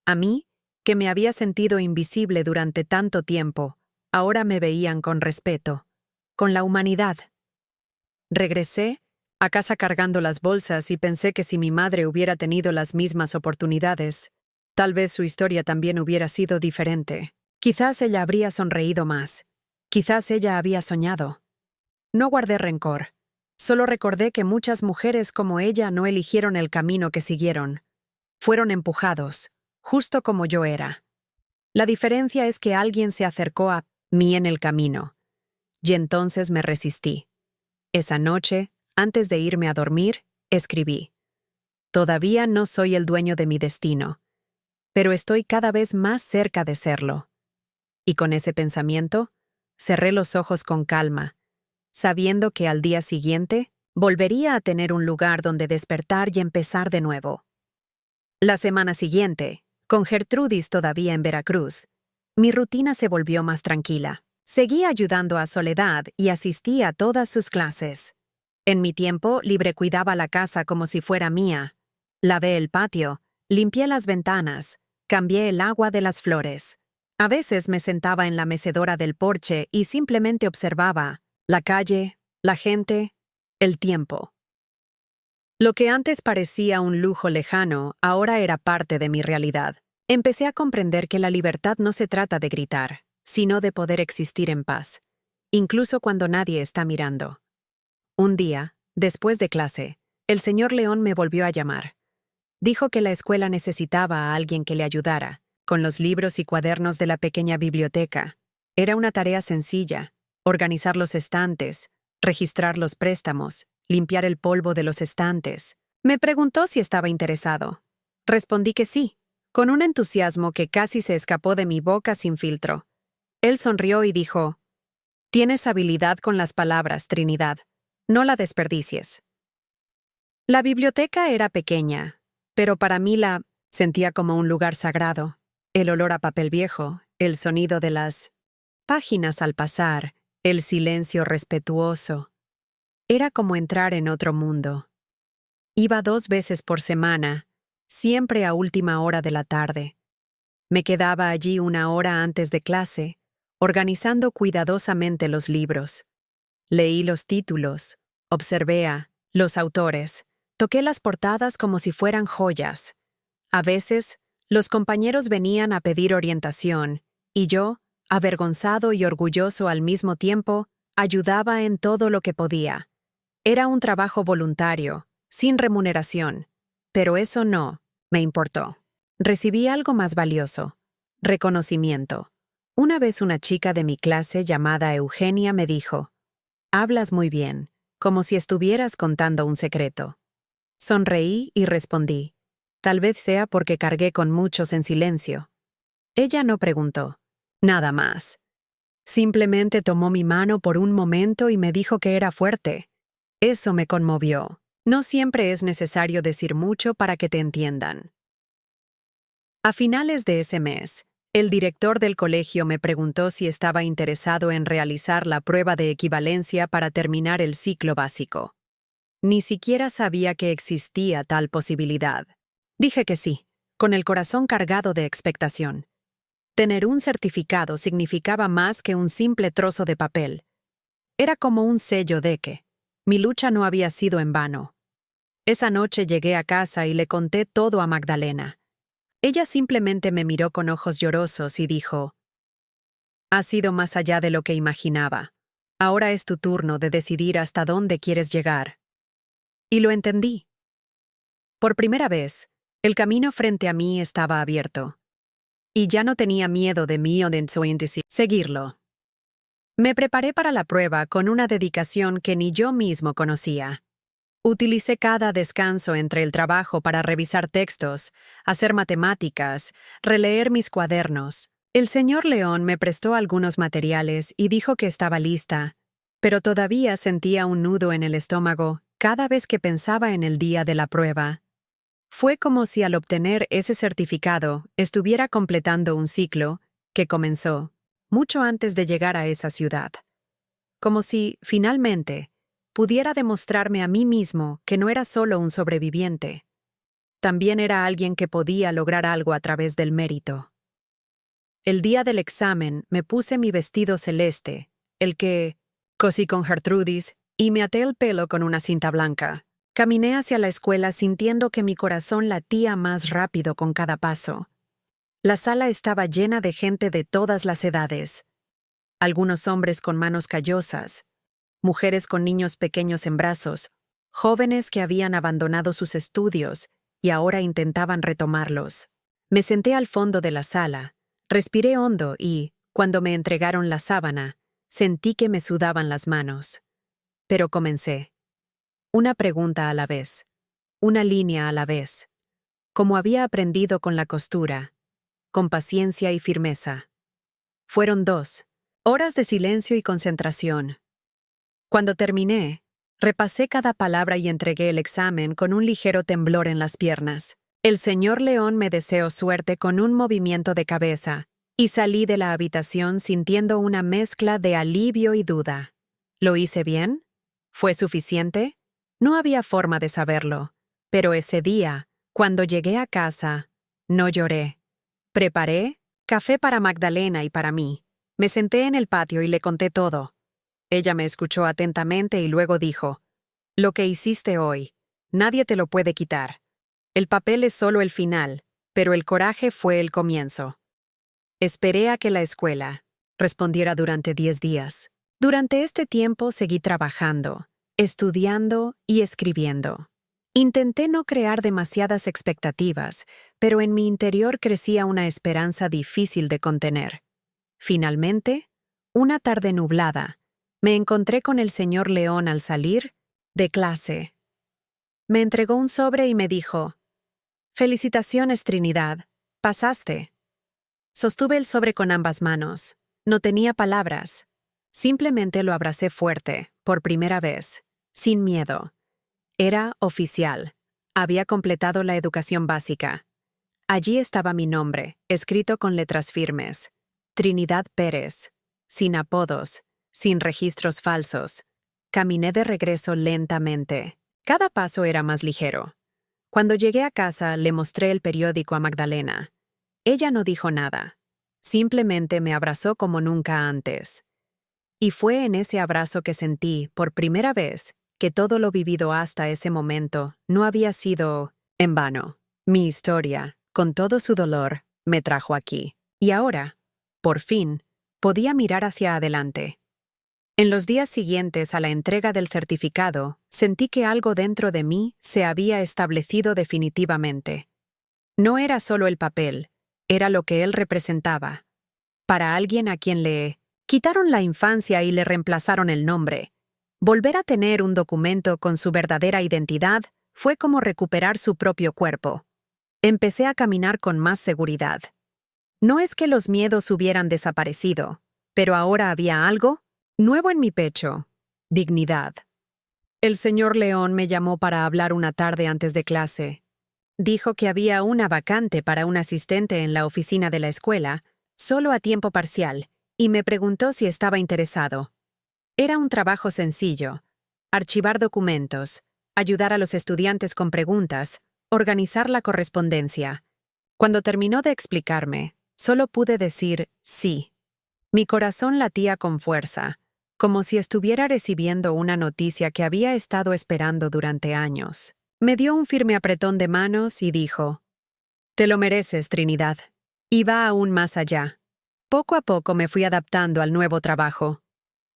A mí, que me había sentido invisible durante tanto tiempo, ahora me veían con respeto, con la humanidad. Regresé a casa cargando las bolsas y pensé que si mi madre hubiera tenido las mismas oportunidades, tal vez su historia también hubiera sido diferente. Quizás ella habría sonreído más. Quizás ella había soñado. No guardé rencor. Solo recordé que muchas mujeres como ella no eligieron el camino que siguieron. Fueron empujados, justo como yo era. La diferencia es que alguien se acercó a mí en el camino. Y entonces me resistí. Esa noche, antes de irme a dormir, escribí: todavía no soy el dueño de mi destino, pero estoy cada vez más cerca de serlo. Y con ese pensamiento, cerré los ojos con calma, sabiendo que al día siguiente volvería a tener un lugar donde despertar y empezar de nuevo. La semana siguiente, con Gertrudis todavía en Veracruz, mi rutina se volvió más tranquila. Seguí ayudando a Soledad y asistí a todas sus clases. En mi tiempo libre cuidaba la casa como si fuera mía. Lavé el patio, limpié las ventanas, cambié el agua de las flores. A veces me sentaba en la mecedora del porche y simplemente observaba la calle, la gente, el tiempo. Lo que antes parecía un lujo lejano, ahora era parte de mi realidad. Empecé a comprender que la libertad no se trata de gritar, sino de poder existir en paz, incluso cuando nadie está mirando. Un día, después de clase, el señor León me volvió a llamar. Dijo que la escuela necesitaba a alguien que le ayudara, con los libros y cuadernos de la pequeña biblioteca. Era una tarea sencilla: organizar los estantes, registrar los préstamos, limpiar el polvo de los estantes. Me preguntó si estaba interesado. Respondí que sí, con un entusiasmo que casi se escapó de mi boca sin filtro. Él sonrió y dijo: tienes habilidad con las palabras, Trinidad. No la desperdicies. La biblioteca era pequeña, pero para mí la sentía como un lugar sagrado. El olor a papel viejo, el sonido de las páginas al pasar, el silencio respetuoso. Era como entrar en otro mundo. Iba 2 veces por semana, siempre a última hora de la tarde. Me quedaba allí 1 hora antes de clase, organizando cuidadosamente los libros. Leí los títulos, observé a los autores, toqué las portadas como si fueran joyas. A veces, los compañeros venían a pedir orientación, y yo, avergonzado y orgulloso al mismo tiempo, ayudaba en todo lo que podía. Era un trabajo voluntario, sin remuneración, pero eso no me importó. Recibí algo más valioso: reconocimiento. Una vez una chica de mi clase llamada Eugenia me dijo: hablas muy bien, como si estuvieras contando un secreto. Sonreí y respondí: tal vez sea porque cargué con muchos en silencio. Ella no preguntó nada más. Simplemente tomó mi mano por un momento y me dijo que era fuerte. Eso me conmovió. No siempre es necesario decir mucho para que te entiendan. A finales de ese mes, el director del colegio me preguntó si estaba interesado en realizar la prueba de equivalencia para terminar el ciclo básico. Ni siquiera sabía que existía tal posibilidad. Dije que sí, con el corazón cargado de expectación. Tener un certificado significaba más que un simple trozo de papel. Era como un sello de que mi lucha no había sido en vano. Esa noche llegué a casa y le conté todo a Magdalena. Ella simplemente me miró con ojos llorosos y dijo: «Has sido más allá de lo que imaginaba. Ahora es tu turno de decidir hasta dónde quieres llegar». Y lo entendí. Por primera vez, el camino frente a mí estaba abierto. Y ya no tenía miedo de mí o de seguirlo. Me preparé para la prueba con una dedicación que ni yo mismo conocía. Utilicé cada descanso entre el trabajo para revisar textos, hacer matemáticas, releer mis cuadernos. El señor León me prestó algunos materiales y dijo que estaba lista, pero todavía sentía un nudo en el estómago cada vez que pensaba en el día de la prueba. Fue como si al obtener ese certificado estuviera completando un ciclo que comenzó mucho antes de llegar a esa ciudad. Como si, finalmente, pudiera demostrarme a mí mismo que no era solo un sobreviviente. También era alguien que podía lograr algo a través del mérito. El día del examen me puse mi vestido celeste, el que cosí con Gertrudis, y me até el pelo con una cinta blanca. Caminé hacia la escuela sintiendo que mi corazón latía más rápido con cada paso. La sala estaba llena de gente de todas las edades. Algunos hombres con manos callosas, mujeres con niños pequeños en brazos, jóvenes que habían abandonado sus estudios y ahora intentaban retomarlos. Me senté al fondo de la sala, respiré hondo y, cuando me entregaron la sábana, sentí que me sudaban las manos. Pero comencé. Una pregunta a la vez, una línea a la vez, como había aprendido con la costura, con paciencia y firmeza. Fueron 2 horas de silencio y concentración. Cuando terminé, repasé cada palabra y entregué el examen con un ligero temblor en las piernas. El señor León me deseó suerte con un movimiento de cabeza, y salí de la habitación sintiendo una mezcla de alivio y duda. ¿Lo hice bien? ¿Fue suficiente? No había forma de saberlo, pero ese día, cuando llegué a casa, no lloré. Preparé café para Magdalena y para mí. Me senté en el patio y le conté todo. Ella me escuchó atentamente y luego dijo: «Lo que hiciste hoy, nadie te lo puede quitar. El papel es solo el final, pero el coraje fue el comienzo». Esperé a que la escuela respondiera durante 10 días. Durante este tiempo seguí trabajando, estudiando y escribiendo. Intenté no crear demasiadas expectativas, pero en mi interior crecía una esperanza difícil de contener. Finalmente, una tarde nublada, me encontré con el señor León al salir de clase. Me entregó un sobre y me dijo: «Felicitaciones, Trinidad, pasaste». Sostuve el sobre con ambas manos. No tenía palabras. Simplemente lo abracé fuerte, por primera vez, sin miedo. Era oficial. Había completado la educación básica. Allí estaba mi nombre, escrito con letras firmes: Trinidad Pérez, sin apodos, sin registros falsos. Caminé de regreso lentamente. Cada paso era más ligero. Cuando llegué a casa, le mostré el periódico a Magdalena. Ella no dijo nada. Simplemente me abrazó como nunca antes. Y fue en ese abrazo que sentí, por primera vez, que todo lo vivido hasta ese momento no había sido en vano. Mi historia, con todo su dolor, me trajo aquí. Y ahora, por fin, podía mirar hacia adelante. En los días siguientes a la entrega del certificado, sentí que algo dentro de mí se había establecido definitivamente. No era solo el papel, era lo que él representaba. Para alguien a quien le quitaron la infancia y le reemplazaron el nombre, volver a tener un documento con su verdadera identidad fue como recuperar su propio cuerpo. Empecé a caminar con más seguridad. No es que los miedos hubieran desaparecido, pero ahora había algo nuevo en mi pecho: dignidad. El señor León me llamó para hablar una tarde antes de clase. Dijo que había una vacante para un asistente en la oficina de la escuela, solo a tiempo parcial, y me preguntó si estaba interesado. Era un trabajo sencillo: archivar documentos, ayudar a los estudiantes con preguntas, organizar la correspondencia. Cuando terminó de explicarme, solo pude decir sí. Mi corazón latía con fuerza, como si estuviera recibiendo una noticia que había estado esperando durante años. Me dio un firme apretón de manos y dijo: «Te lo mereces, Trinidad». Y va aún más allá. Poco a poco me fui adaptando al nuevo trabajo.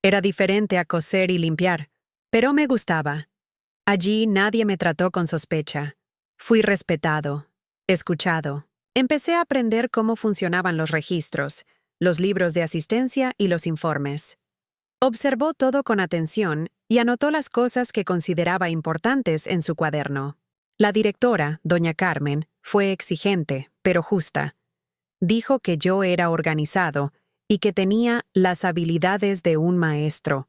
Era diferente a coser y limpiar, pero me gustaba. Allí nadie me trató con sospecha. Fui respetado, escuchado. Empecé a aprender cómo funcionaban los registros, los libros de asistencia y los informes. Observó todo con atención y anotó las cosas que consideraba importantes en su cuaderno. La directora, doña Carmen, fue exigente, pero justa. Dijo que yo era organizado y que tenía las habilidades de un maestro.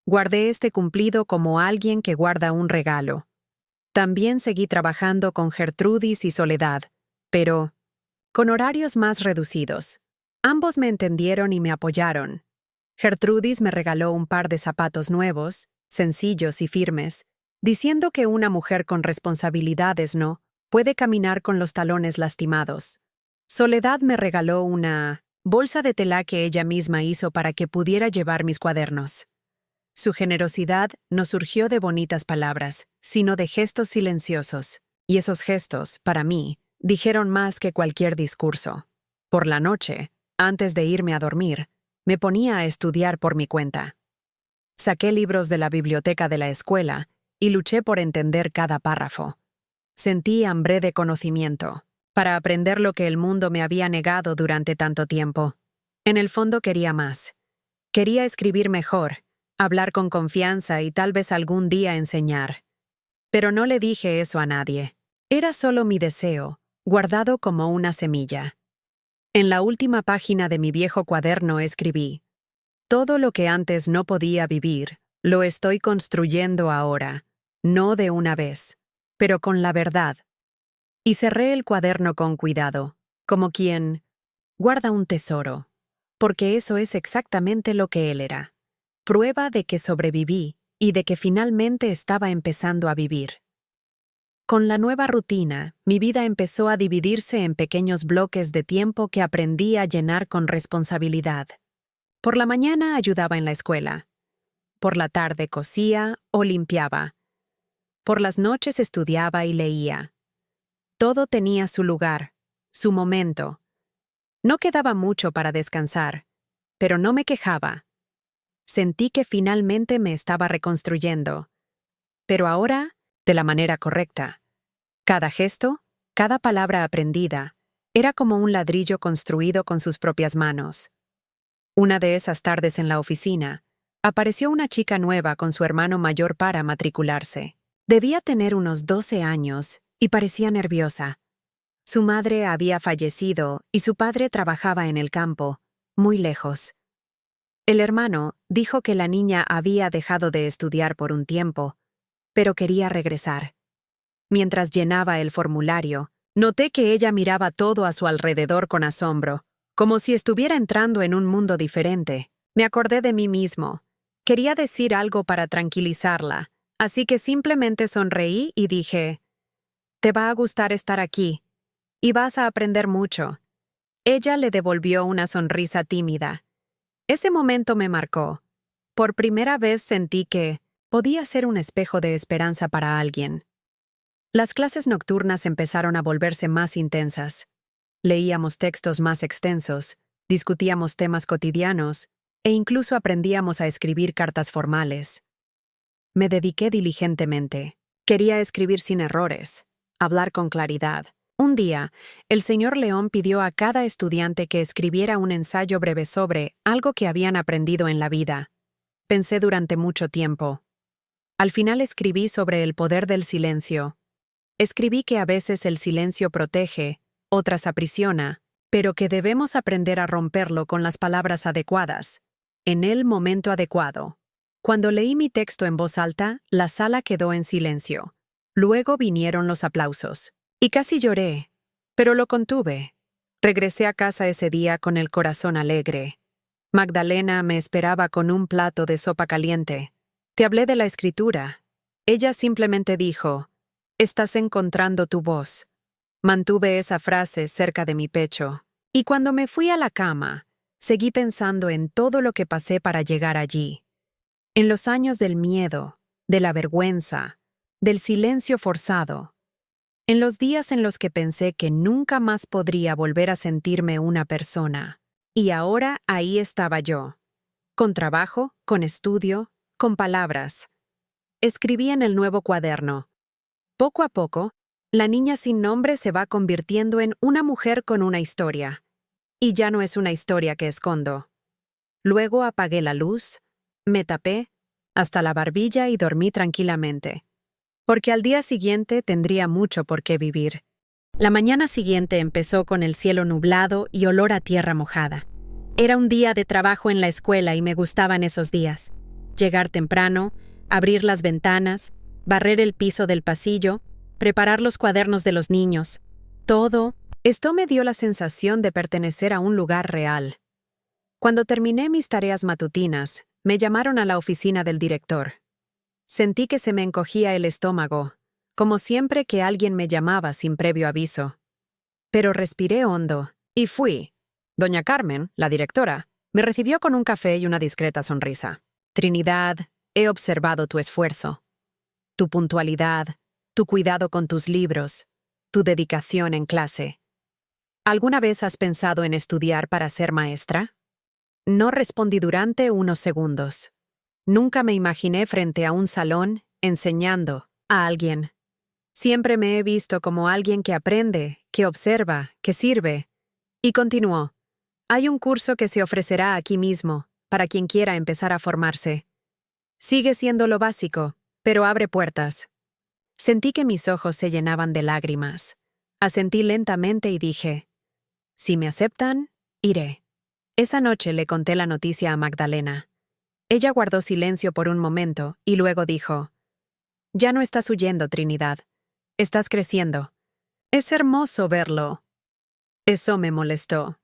Guardé este cumplido como alguien que guarda un regalo. También seguí trabajando con Gertrudis y Soledad, pero con horarios más reducidos. Ambos me entendieron y me apoyaron. Gertrudis me regaló un par de zapatos nuevos, sencillos y firmes, diciendo que una mujer con responsabilidades no puede caminar con los talones lastimados. Soledad me regaló una bolsa de tela que ella misma hizo para que pudiera llevar mis cuadernos. Su generosidad no surgió de bonitas palabras, sino de gestos silenciosos, y esos gestos, para mí, dijeron más que cualquier discurso. Por la noche, antes de irme a dormir, me ponía a estudiar por mi cuenta. Saqué libros de la biblioteca de la escuela y luché por entender cada párrafo. Sentí hambre de conocimiento, para aprender lo que el mundo me había negado durante tanto tiempo. En el fondo quería más. Quería escribir mejor, hablar con confianza y tal vez algún día enseñar. Pero no le dije eso a nadie. Era solo mi deseo, guardado como una semilla. En la última página de mi viejo cuaderno escribí: «Todo lo que antes no podía vivir, lo estoy construyendo ahora, no de una vez, pero con la verdad». Y cerré el cuaderno con cuidado, como quien guarda un tesoro, porque eso es exactamente lo que él era. Prueba de que sobreviví y de que finalmente estaba empezando a vivir. Con la nueva rutina, mi vida empezó a dividirse en pequeños bloques de tiempo que aprendí a llenar con responsabilidad. Por la mañana ayudaba en la escuela. Por la tarde cosía o limpiaba. Por las noches estudiaba y leía. Todo tenía su lugar, su momento. No quedaba mucho para descansar, pero no me quejaba. Sentí que finalmente me estaba reconstruyendo. Pero ahora, de la manera correcta. Cada gesto, cada palabra aprendida, era como un ladrillo construido con sus propias manos. Una de esas tardes en la oficina, apareció una chica nueva con su hermano mayor para matricularse. Debía tener unos 12 años y parecía nerviosa. Su madre había fallecido y su padre trabajaba en el campo, muy lejos. El hermano dijo que la niña había dejado de estudiar por un tiempo, pero quería regresar. Mientras llenaba el formulario, noté que ella miraba todo a su alrededor con asombro, como si estuviera entrando en un mundo diferente. Me acordé de mí mismo. Quería decir algo para tranquilizarla, así que simplemente sonreí y dije: «Te va a gustar estar aquí, y vas a aprender mucho». Ella le devolvió una sonrisa tímida. Ese momento me marcó. Por primera vez sentí que podía ser un espejo de esperanza para alguien. Las clases nocturnas empezaron a volverse más intensas. Leíamos textos más extensos, discutíamos temas cotidianos e incluso aprendíamos a escribir cartas formales. Me dediqué diligentemente. Quería escribir sin errores, hablar con claridad. Un día, el señor León pidió a cada estudiante que escribiera un ensayo breve sobre algo que habían aprendido en la vida. Pensé durante mucho tiempo. Al final escribí sobre el poder del silencio. Escribí que a veces el silencio protege, otras aprisiona, pero que debemos aprender a romperlo con las palabras adecuadas, en el momento adecuado. Cuando leí mi texto en voz alta, la sala quedó en silencio. Luego vinieron los aplausos. Y casi lloré, pero lo contuve. Regresé a casa ese día con el corazón alegre. Magdalena me esperaba con un plato de sopa caliente. «Te hablé de la escritura». Ella simplemente dijo, «Estás encontrando tu voz». Mantuve esa frase cerca de mi pecho. Y cuando me fui a la cama, seguí pensando en todo lo que pasé para llegar allí. En los años del miedo, de la vergüenza, del silencio forzado. En los días en los que pensé que nunca más podría volver a sentirme una persona. Y ahora ahí estaba yo. Con trabajo, con estudio, con palabras. Escribí en el nuevo cuaderno. Poco a poco, la niña sin nombre se va convirtiendo en una mujer con una historia. Y ya no es una historia que escondo. Luego apagué la luz, me tapé, hasta la barbilla y dormí tranquilamente. Porque al día siguiente tendría mucho por qué vivir. La mañana siguiente empezó con el cielo nublado y olor a tierra mojada. Era un día de trabajo en la escuela y me gustaban esos días. Llegar temprano, abrir las ventanas, barrer el piso del pasillo, preparar los cuadernos de los niños. Todo. Esto me dio la sensación de pertenecer a un lugar real. Cuando terminé mis tareas matutinas, me llamaron a la oficina del director. Sentí que se me encogía el estómago, como siempre que alguien me llamaba sin previo aviso. Pero respiré hondo y fui. Doña Carmen, la directora, me recibió con un café y una discreta sonrisa. Trinidad, he observado tu esfuerzo, tu puntualidad, tu cuidado con tus libros, tu dedicación en clase. ¿Alguna vez has pensado en estudiar para ser maestra? No respondí durante unos segundos. Nunca me imaginé frente a un salón enseñando a alguien. Siempre me he visto como alguien que aprende, que observa, que sirve. Y continuó. Hay un curso que se ofrecerá aquí mismo, para quien quiera empezar a formarse. Sigue siendo lo básico, pero abre puertas. Sentí que mis ojos se llenaban de lágrimas. Asentí lentamente y dije, si me aceptan, iré. Esa noche le conté la noticia a Magdalena. Ella guardó silencio por un momento y luego dijo, ya no estás huyendo, Trinidad. Estás creciendo. Es hermoso verlo. Eso me molestó.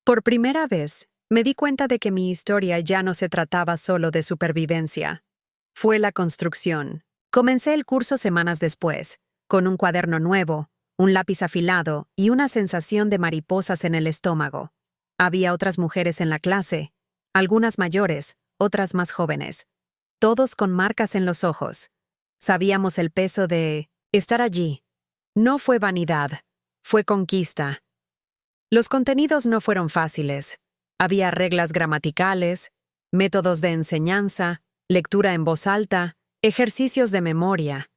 Por primera vez, me di cuenta de que mi historia ya no se trataba solo de supervivencia. Fue la construcción. Comencé el curso semanas después, con un cuaderno nuevo, un lápiz afilado y una sensación de mariposas en el estómago. Había otras mujeres en la clase, algunas mayores, otras más jóvenes. Todos con marcas en los ojos. Sabíamos el peso de estar allí. No fue vanidad, fue conquista. Los contenidos no fueron fáciles. Había reglas gramaticales, métodos de enseñanza, lectura en voz alta, ejercicios de memoria.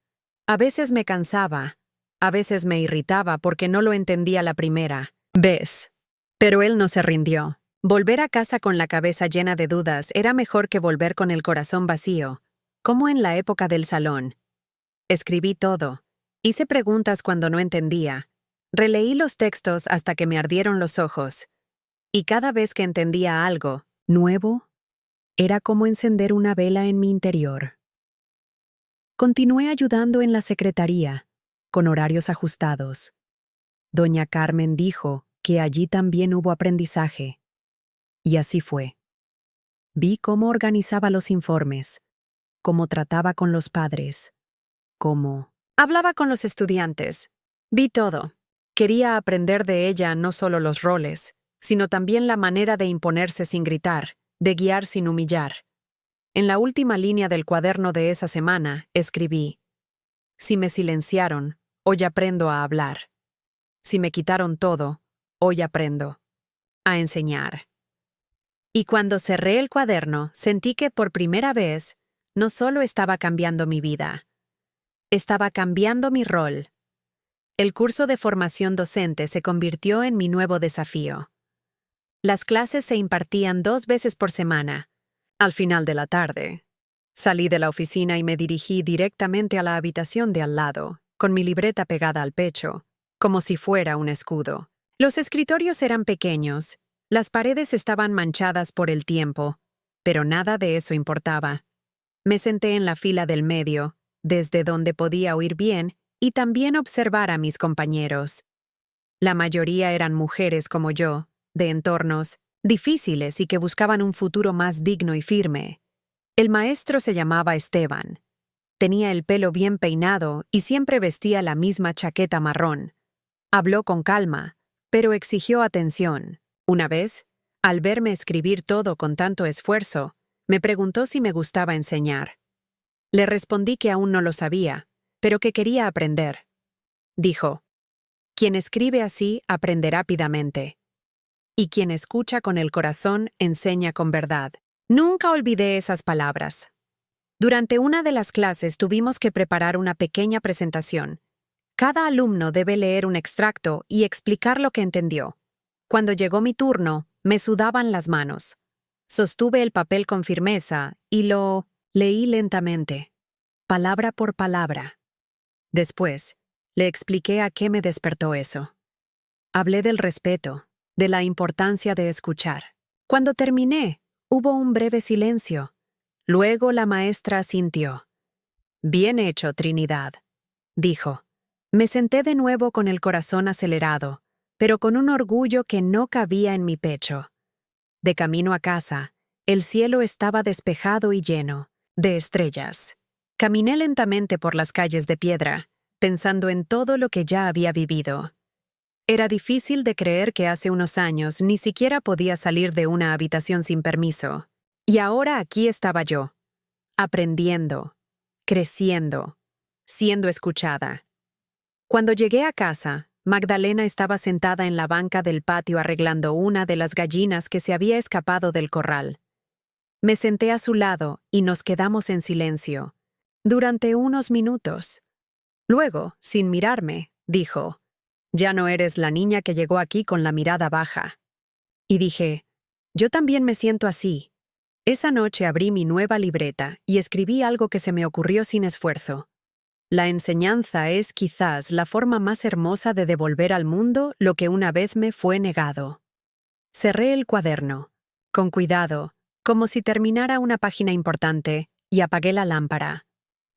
A veces me cansaba, a veces me irritaba porque no lo entendía la primera vez. Pero él no se rindió. Volver a casa con la cabeza llena de dudas era mejor que volver con el corazón vacío, como en la época del salón. Escribí todo. Hice preguntas cuando no entendía. Releí los textos hasta que me ardieron los ojos. Y cada vez que entendía algo nuevo, era como encender una vela en mi interior. Continué ayudando en la secretaría, con horarios ajustados. Doña Carmen dijo que allí también hubo aprendizaje. Y así fue. Vi cómo organizaba los informes, cómo trataba con los padres, cómo hablaba con los estudiantes. Vi todo. Quería aprender de ella no solo los roles, sino también la manera de imponerse sin gritar, de guiar sin humillar. En la última línea del cuaderno de esa semana, escribí: si me silenciaron, hoy aprendo a hablar. Si me quitaron todo, hoy aprendo a enseñar. Y cuando cerré el cuaderno, sentí que por primera vez no solo estaba cambiando mi vida, estaba cambiando mi rol. El curso de formación docente se convirtió en mi nuevo desafío. Las clases se impartían 2 veces por semana, al final de la tarde. Salí de la oficina y me dirigí directamente a la habitación de al lado, con mi libreta pegada al pecho, como si fuera un escudo. Los escritorios eran pequeños, las paredes estaban manchadas por el tiempo, pero nada de eso importaba. Me senté en la fila del medio, desde donde podía oír bien y también observar a mis compañeros. La mayoría eran mujeres como yo, de entornos difíciles y que buscaban un futuro más digno y firme. El maestro se llamaba Esteban. Tenía el pelo bien peinado y siempre vestía la misma chaqueta marrón. Habló con calma, pero exigió atención. Una vez, al verme escribir todo con tanto esfuerzo, me preguntó si me gustaba enseñar. Le respondí que aún no lo sabía, pero que quería aprender. Dijo: quien escribe así aprende rápidamente. Y quien escucha con el corazón enseña con verdad. Nunca olvidé esas palabras. Durante una de las clases tuvimos que preparar una pequeña presentación. Cada alumno debe leer un extracto y explicar lo que entendió. Cuando llegó mi turno, me sudaban las manos. Sostuve el papel con firmeza y lo leí lentamente, palabra por palabra. Después, le expliqué a qué me despertó eso. Hablé del respeto, de la importancia de escuchar. Cuando terminé, hubo un breve silencio. Luego la maestra asintió. Bien hecho, Trinidad, dijo. Me senté de nuevo con el corazón acelerado, pero con un orgullo que no cabía en mi pecho. De camino a casa, el cielo estaba despejado y lleno de estrellas. Caminé lentamente por las calles de piedra, pensando en todo lo que ya había vivido. Era difícil de creer que hace unos años ni siquiera podía salir de una habitación sin permiso. Y ahora aquí estaba yo, aprendiendo, creciendo, siendo escuchada. Cuando llegué a casa, Magdalena estaba sentada en la banca del patio arreglando una de las gallinas que se había escapado del corral. Me senté a su lado y nos quedamos en silencio, durante unos minutos. Luego, sin mirarme, dijo: «Ya no eres la niña que llegó aquí con la mirada baja». Y dije: «Yo también me siento así». Esa noche abrí mi nueva libreta y escribí algo que se me ocurrió sin esfuerzo. La enseñanza es quizás la forma más hermosa de devolver al mundo lo que una vez me fue negado. Cerré el cuaderno, con cuidado, como si terminara una página importante, y apagué la lámpara.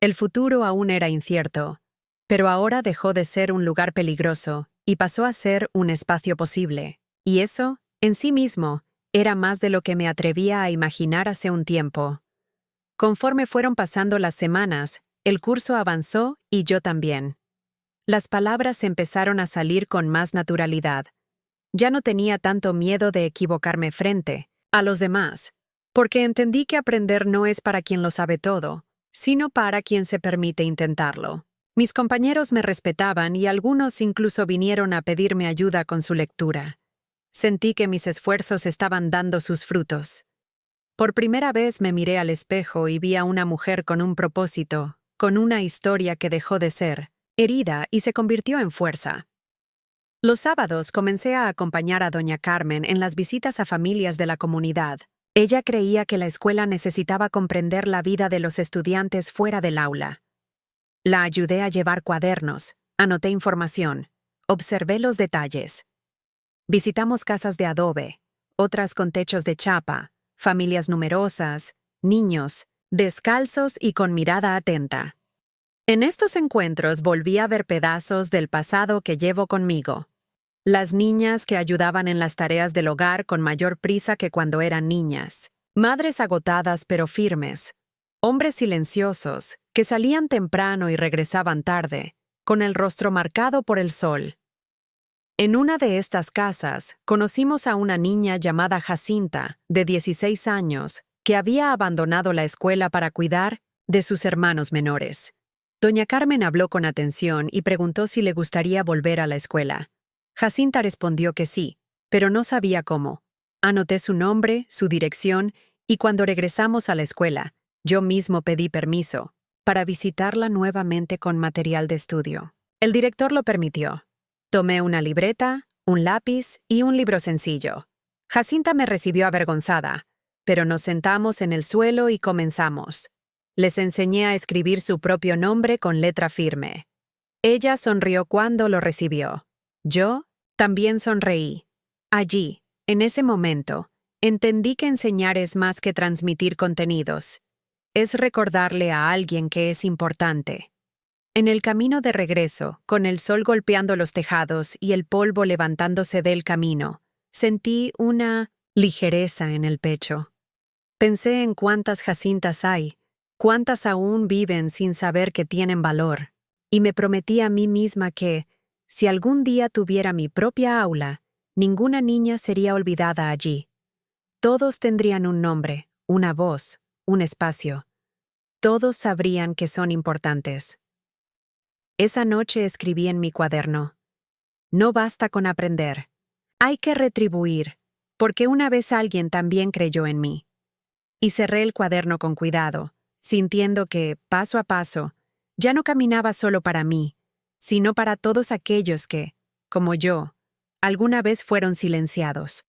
El futuro aún era incierto, pero ahora dejó de ser un lugar peligroso y pasó a ser un espacio posible. Y eso, en sí mismo, era más de lo que me atrevía a imaginar hace un tiempo. Conforme fueron pasando las semanas, el curso avanzó y yo también. Las palabras empezaron a salir con más naturalidad. Ya no tenía tanto miedo de equivocarme frente a los demás, porque entendí que aprender no es para quien lo sabe todo, sino para quien se permite intentarlo. Mis compañeros me respetaban y algunos incluso vinieron a pedirme ayuda con su lectura. Sentí que mis esfuerzos estaban dando sus frutos. Por primera vez me miré al espejo y vi a una mujer con un propósito, con una historia que dejó de ser herida y se convirtió en fuerza. Los sábados comencé a acompañar a doña Carmen en las visitas a familias de la comunidad. Ella creía que la escuela necesitaba comprender la vida de los estudiantes fuera del aula. La ayudé a llevar cuadernos, anoté información, observé los detalles. Visitamos casas de adobe, otras con techos de chapa, familias numerosas, niños, descalzos y con mirada atenta. En estos encuentros volví a ver pedazos del pasado que llevo conmigo. Las niñas que ayudaban en las tareas del hogar con mayor prisa que cuando eran niñas. Madres agotadas pero firmes. Hombres silenciosos que salían temprano y regresaban tarde, con el rostro marcado por el sol. En una de estas casas, conocimos a una niña llamada Jacinta, de 16 años, que había abandonado la escuela para cuidar de sus hermanos menores. Doña Carmen habló con atención y preguntó si le gustaría volver a la escuela. Jacinta respondió que sí, pero no sabía cómo. Anoté su nombre, su dirección, y cuando regresamos a la escuela, yo mismo pedí permiso para visitarla nuevamente con material de estudio. El director lo permitió. Tomé una libreta, un lápiz y un libro sencillo. Jacinta me recibió avergonzada, pero nos sentamos en el suelo y comenzamos. Les enseñé a escribir su propio nombre con letra firme. Ella sonrió cuando lo recibió. Yo también sonreí. Allí, en ese momento, entendí que enseñar es más que transmitir contenidos. Es recordarle a alguien que es importante. En el camino de regreso, con el sol golpeando los tejados y el polvo levantándose del camino, sentí una ligereza en el pecho. Pensé en cuántas Jacintas hay, ¿Cuántas aún viven sin saber que tienen valor? Y me prometí a mí misma que, si algún día tuviera mi propia aula, ninguna niña sería olvidada allí. Todos tendrían un nombre, una voz, un espacio. Todos sabrían que son importantes. Esa noche escribí en mi cuaderno: no basta con aprender. Hay que retribuir, porque una vez alguien también creyó en mí. Y cerré el cuaderno con cuidado, sintiendo que, paso a paso, ya no caminaba solo para mí, sino para todos aquellos que, como yo, alguna vez fueron silenciados.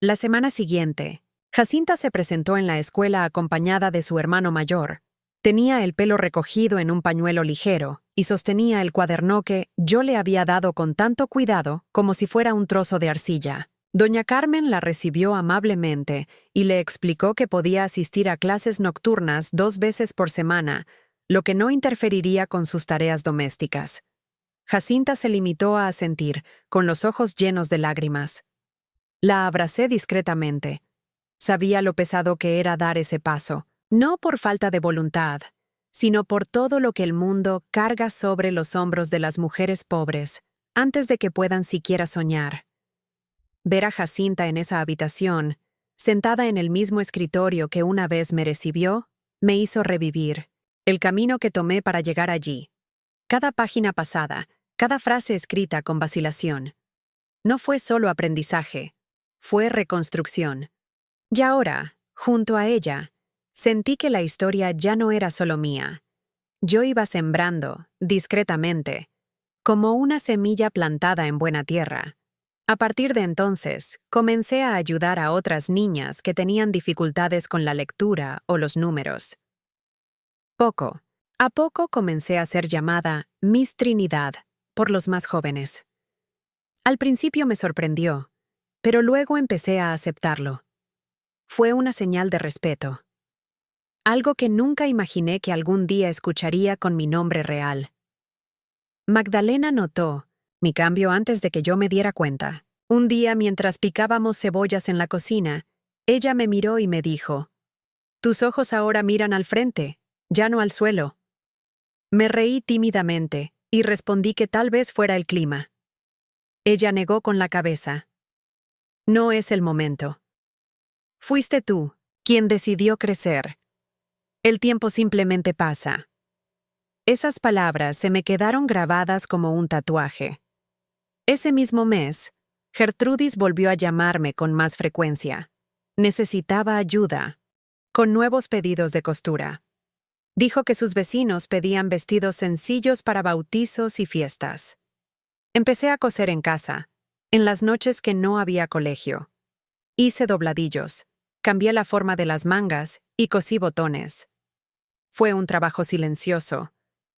La semana siguiente, Jacinta se presentó en la escuela acompañada de su hermano mayor. Tenía el pelo recogido en un pañuelo ligero y sostenía el cuaderno que yo le había dado con tanto cuidado como si fuera un trozo de arcilla. Doña Carmen la recibió amablemente y le explicó que podía asistir a clases nocturnas 2 veces por semana, lo que no interferiría con sus tareas domésticas. Jacinta se limitó a asentir, con los ojos llenos de lágrimas. La abracé discretamente. Sabía lo pesado que era dar ese paso, no por falta de voluntad, sino por todo lo que el mundo carga sobre los hombros de las mujeres pobres, antes de que puedan siquiera soñar. Ver a Jacinta en esa habitación, sentada en el mismo escritorio que una vez me recibió, me hizo revivir el camino que tomé para llegar allí. Cada página pasada, cada frase escrita con vacilación. No fue solo aprendizaje, fue reconstrucción. Y ahora, junto a ella, sentí que la historia ya no era solo mía. Yo iba sembrando, discretamente, como una semilla plantada en buena tierra. A partir de entonces, comencé a ayudar a otras niñas que tenían dificultades con la lectura o los números. Poco a poco comencé a ser llamada Miss Trinidad por los más jóvenes. Al principio me sorprendió, pero luego empecé a aceptarlo. Fue una señal de respeto. Algo que nunca imaginé que algún día escucharía con mi nombre real. Magdalena notó mi cambio antes de que yo me diera cuenta. Un día, mientras picábamos cebollas en la cocina, ella me miró y me dijo: «Tus ojos ahora miran al frente, ya no al suelo». Me reí tímidamente y respondí que tal vez fuera el clima. Ella negó con la cabeza. «No es el momento. Fuiste tú quien decidió crecer. El tiempo simplemente pasa». Esas palabras se me quedaron grabadas como un tatuaje. Ese mismo mes, Gertrudis volvió a llamarme con más frecuencia. Necesitaba ayuda, con nuevos pedidos de costura. Dijo que sus vecinos pedían vestidos sencillos para bautizos y fiestas. Empecé a coser en casa, en las noches que no había colegio. Hice dobladillos, cambié la forma de las mangas y cosí botones. Fue un trabajo silencioso,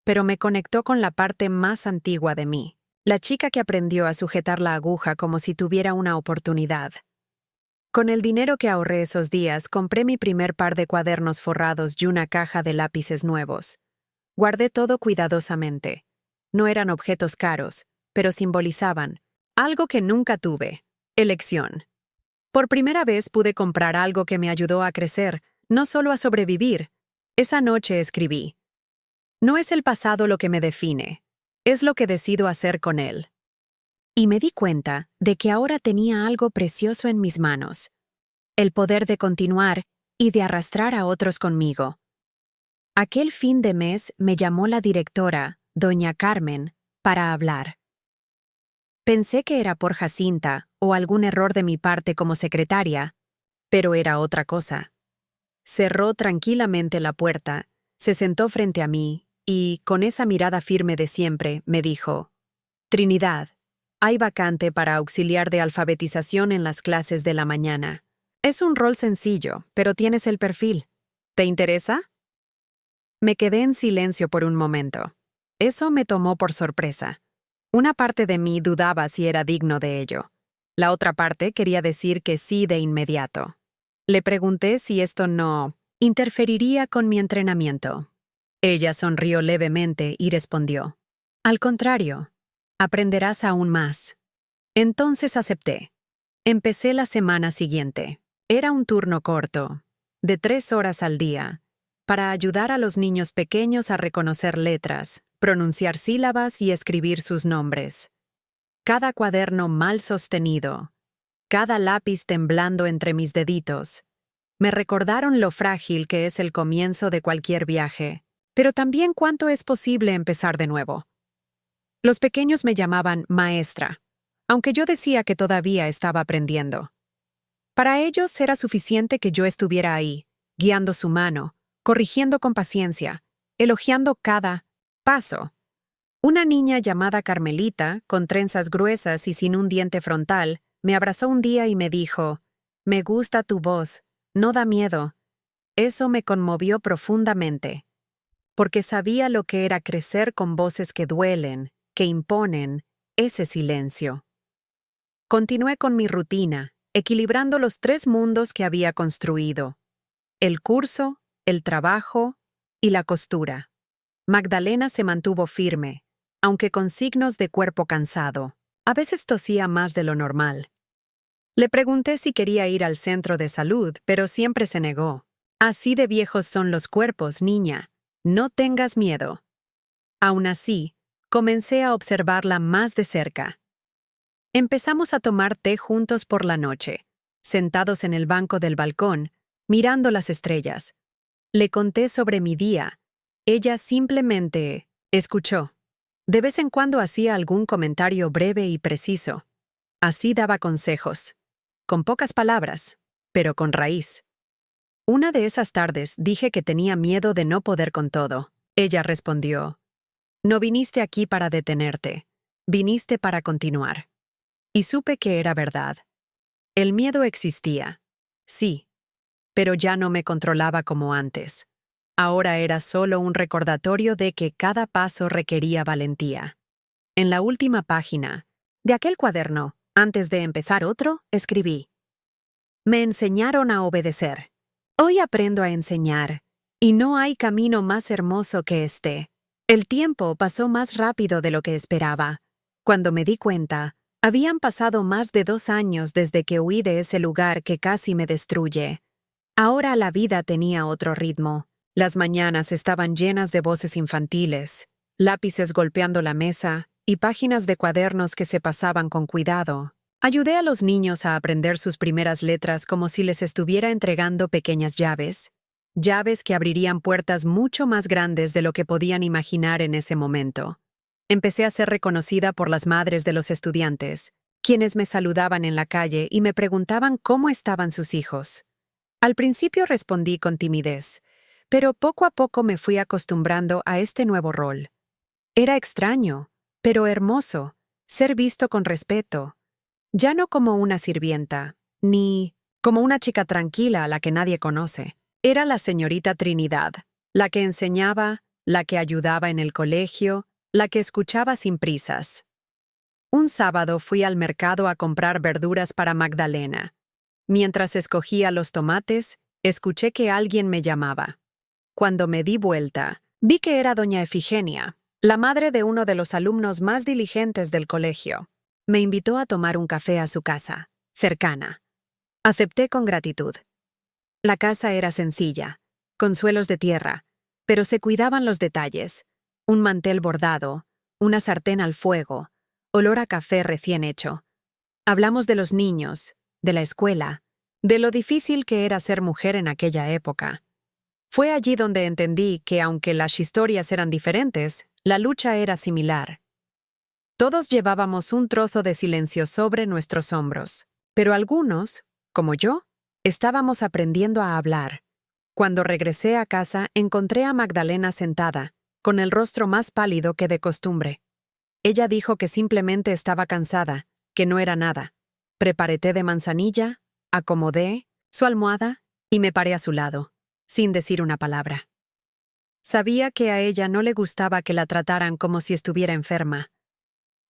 pero me conectó con la parte más antigua de mí, la chica que aprendió a sujetar la aguja como si tuviera una oportunidad. Con el dinero que ahorré esos días, compré mi primer par de cuadernos forrados y una caja de lápices nuevos. Guardé todo cuidadosamente. No eran objetos caros, pero simbolizaban algo que nunca tuve: elección. Por primera vez pude comprar algo que me ayudó a crecer, no solo a sobrevivir. Esa noche escribí: «No es el pasado lo que me define, es lo que decido hacer con él». Y me di cuenta de que ahora tenía algo precioso en mis manos: el poder de continuar y de arrastrar a otros conmigo. Aquel fin de mes me llamó la directora, doña Carmen, para hablar. Pensé que era por Jacinta o algún error de mi parte como secretaria, pero era otra cosa. Cerró tranquilamente la puerta, se sentó frente a mí y, con esa mirada firme de siempre, me dijo: «Trinidad, hay vacante para auxiliar de alfabetización en las clases de la mañana. Es un rol sencillo, pero tienes el perfil. ¿Te interesa?». Me quedé en silencio por un momento. Eso me tomó por sorpresa. Una parte de mí dudaba si era digno de ello. La otra parte quería decir que sí de inmediato. Le pregunté si esto no interferiría con mi entrenamiento. Ella sonrió levemente y respondió: «Al contrario, aprenderás aún más». Entonces acepté. Empecé la semana siguiente. Era un turno corto, de 3 horas al día, para ayudar a los niños pequeños a reconocer letras, pronunciar sílabas y escribir sus nombres. Cada cuaderno mal sostenido, cada lápiz temblando entre mis deditos, me recordaron lo frágil que es el comienzo de cualquier viaje, pero también cuánto es posible empezar de nuevo. Los pequeños me llamaban maestra, aunque yo decía que todavía estaba aprendiendo. Para ellos era suficiente que yo estuviera ahí, guiando su mano, corrigiendo con paciencia, elogiando cada paso. Una niña llamada Carmelita, con trenzas gruesas y sin un diente frontal, me abrazó un día y me dijo: «Me gusta tu voz, no da miedo». Eso me conmovió profundamente, porque sabía lo que era crecer con voces que duelen, que imponen ese silencio. Continué con mi rutina, equilibrando los 3 mundos que había construido: el curso, el trabajo y la costura. Magdalena se mantuvo firme, aunque con signos de cuerpo cansado. A veces tosía más de lo normal. Le pregunté si quería ir al centro de salud, pero siempre se negó. «Así de viejos son los cuerpos, niña. No tengas miedo». Aún así, comencé a observarla más de cerca. Empezamos a tomar té juntos por la noche, sentados en el banco del balcón, mirando las estrellas. Le conté sobre mi día. Ella simplemente escuchó. De vez en cuando hacía algún comentario breve y preciso. Así daba consejos. Con pocas palabras, pero con raíz. Una de esas tardes dije que tenía miedo de no poder con todo. Ella respondió: «No viniste aquí para detenerte, viniste para continuar». Y supe que era verdad. El miedo existía, sí, pero ya no me controlaba como antes. Ahora era solo un recordatorio de que cada paso requería valentía. En la última página de aquel cuaderno, antes de empezar otro, escribí: «Me enseñaron a obedecer. Hoy aprendo a enseñar, y no hay camino más hermoso que este». El tiempo pasó más rápido de lo que esperaba. Cuando me di cuenta, habían pasado más de 2 años desde que huí de ese lugar que casi me destruye. Ahora la vida tenía otro ritmo. Las mañanas estaban llenas de voces infantiles, lápices golpeando la mesa y páginas de cuadernos que se pasaban con cuidado. Ayudé a los niños a aprender sus primeras letras como si les estuviera entregando pequeñas llaves, llaves que abrirían puertas mucho más grandes de lo que podían imaginar en ese momento. Empecé a ser reconocida por las madres de los estudiantes, quienes me saludaban en la calle y me preguntaban cómo estaban sus hijos. Al principio respondí con timidez, pero poco a poco me fui acostumbrando a este nuevo rol. Era extraño, pero hermoso, ser visto con respeto, ya no como una sirvienta, ni como una chica tranquila a la que nadie conoce. Era la señorita Trinidad, la que enseñaba, la que ayudaba en el colegio, la que escuchaba sin prisas. Un sábado fui al mercado a comprar verduras para Magdalena. Mientras escogía los tomates, escuché que alguien me llamaba. Cuando me di vuelta, vi que era doña Efigenia, la madre de uno de los alumnos más diligentes del colegio. Me invitó a tomar un café a su casa, cercana. Acepté con gratitud. La casa era sencilla, con suelos de tierra, pero se cuidaban los detalles. Un mantel bordado, una sartén al fuego, olor a café recién hecho. Hablamos de los niños, de la escuela, de lo difícil que era ser mujer en aquella época. Fue allí donde entendí que, aunque las historias eran diferentes, la lucha era similar. Todos llevábamos un trozo de silencio sobre nuestros hombros, pero algunos, como yo, estábamos aprendiendo a hablar. Cuando regresé a casa, encontré a Magdalena sentada, con el rostro más pálido que de costumbre. Ella dijo que simplemente estaba cansada, que no era nada. Preparé té de manzanilla, acomodé su almohada y me paré a su lado, sin decir una palabra. Sabía que a ella no le gustaba que la trataran como si estuviera enferma.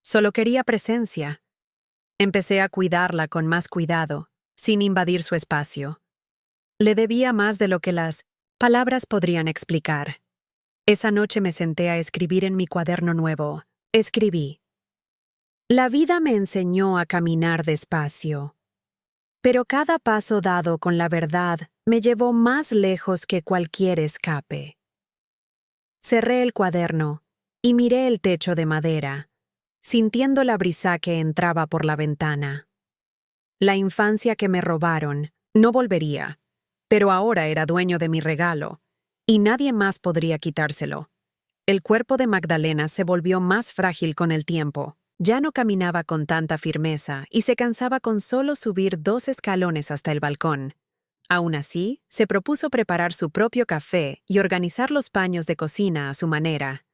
Solo quería presencia. Empecé a cuidarla con más cuidado, sin invadir su espacio. Le debía más de lo que las palabras podrían explicar. Esa noche me senté a escribir en mi cuaderno nuevo. Escribí: «La vida me enseñó a caminar despacio, pero cada paso dado con la verdad me llevó más lejos que cualquier escape. Cerré el cuaderno y miré el techo de madera, sintiendo la brisa que entraba por la ventana. La infancia que me robaron no volvería, pero ahora era dueño de mi regalo, y nadie más podría quitárselo. El cuerpo de Magdalena se volvió más frágil con el tiempo. Ya no caminaba con tanta firmeza y se cansaba con solo subir 2 escalones hasta el balcón. Aún así, se propuso preparar su propio café y organizar los paños de cocina a su manera.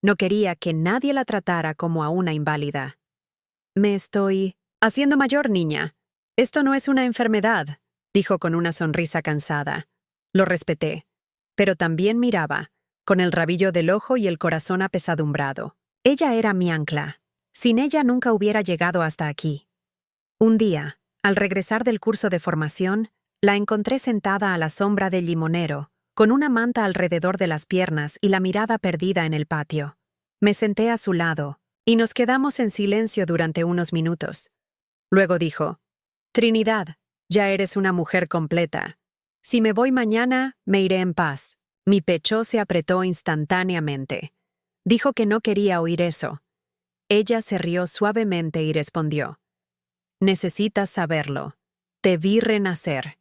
No quería que nadie la tratara como a una inválida. «Me estoy haciendo mayor, niña. Esto no es una enfermedad», dijo con una sonrisa cansada. Lo respeté, pero también miraba, con el rabillo del ojo y el corazón apesadumbrado. Ella era mi ancla. Sin ella nunca hubiera llegado hasta aquí. Un día, al regresar del curso de formación, la encontré sentada a la sombra del limonero, con una manta alrededor de las piernas y la mirada perdida en el patio. Me senté a su lado, y nos quedamos en silencio durante unos minutos. Luego dijo: «Trinidad, ya eres una mujer completa. Si me voy mañana, me iré en paz». Mi pecho se apretó instantáneamente. Dijo que no quería oír eso. Ella se rió suavemente y respondió: «Necesitas saberlo. Te vi renacer.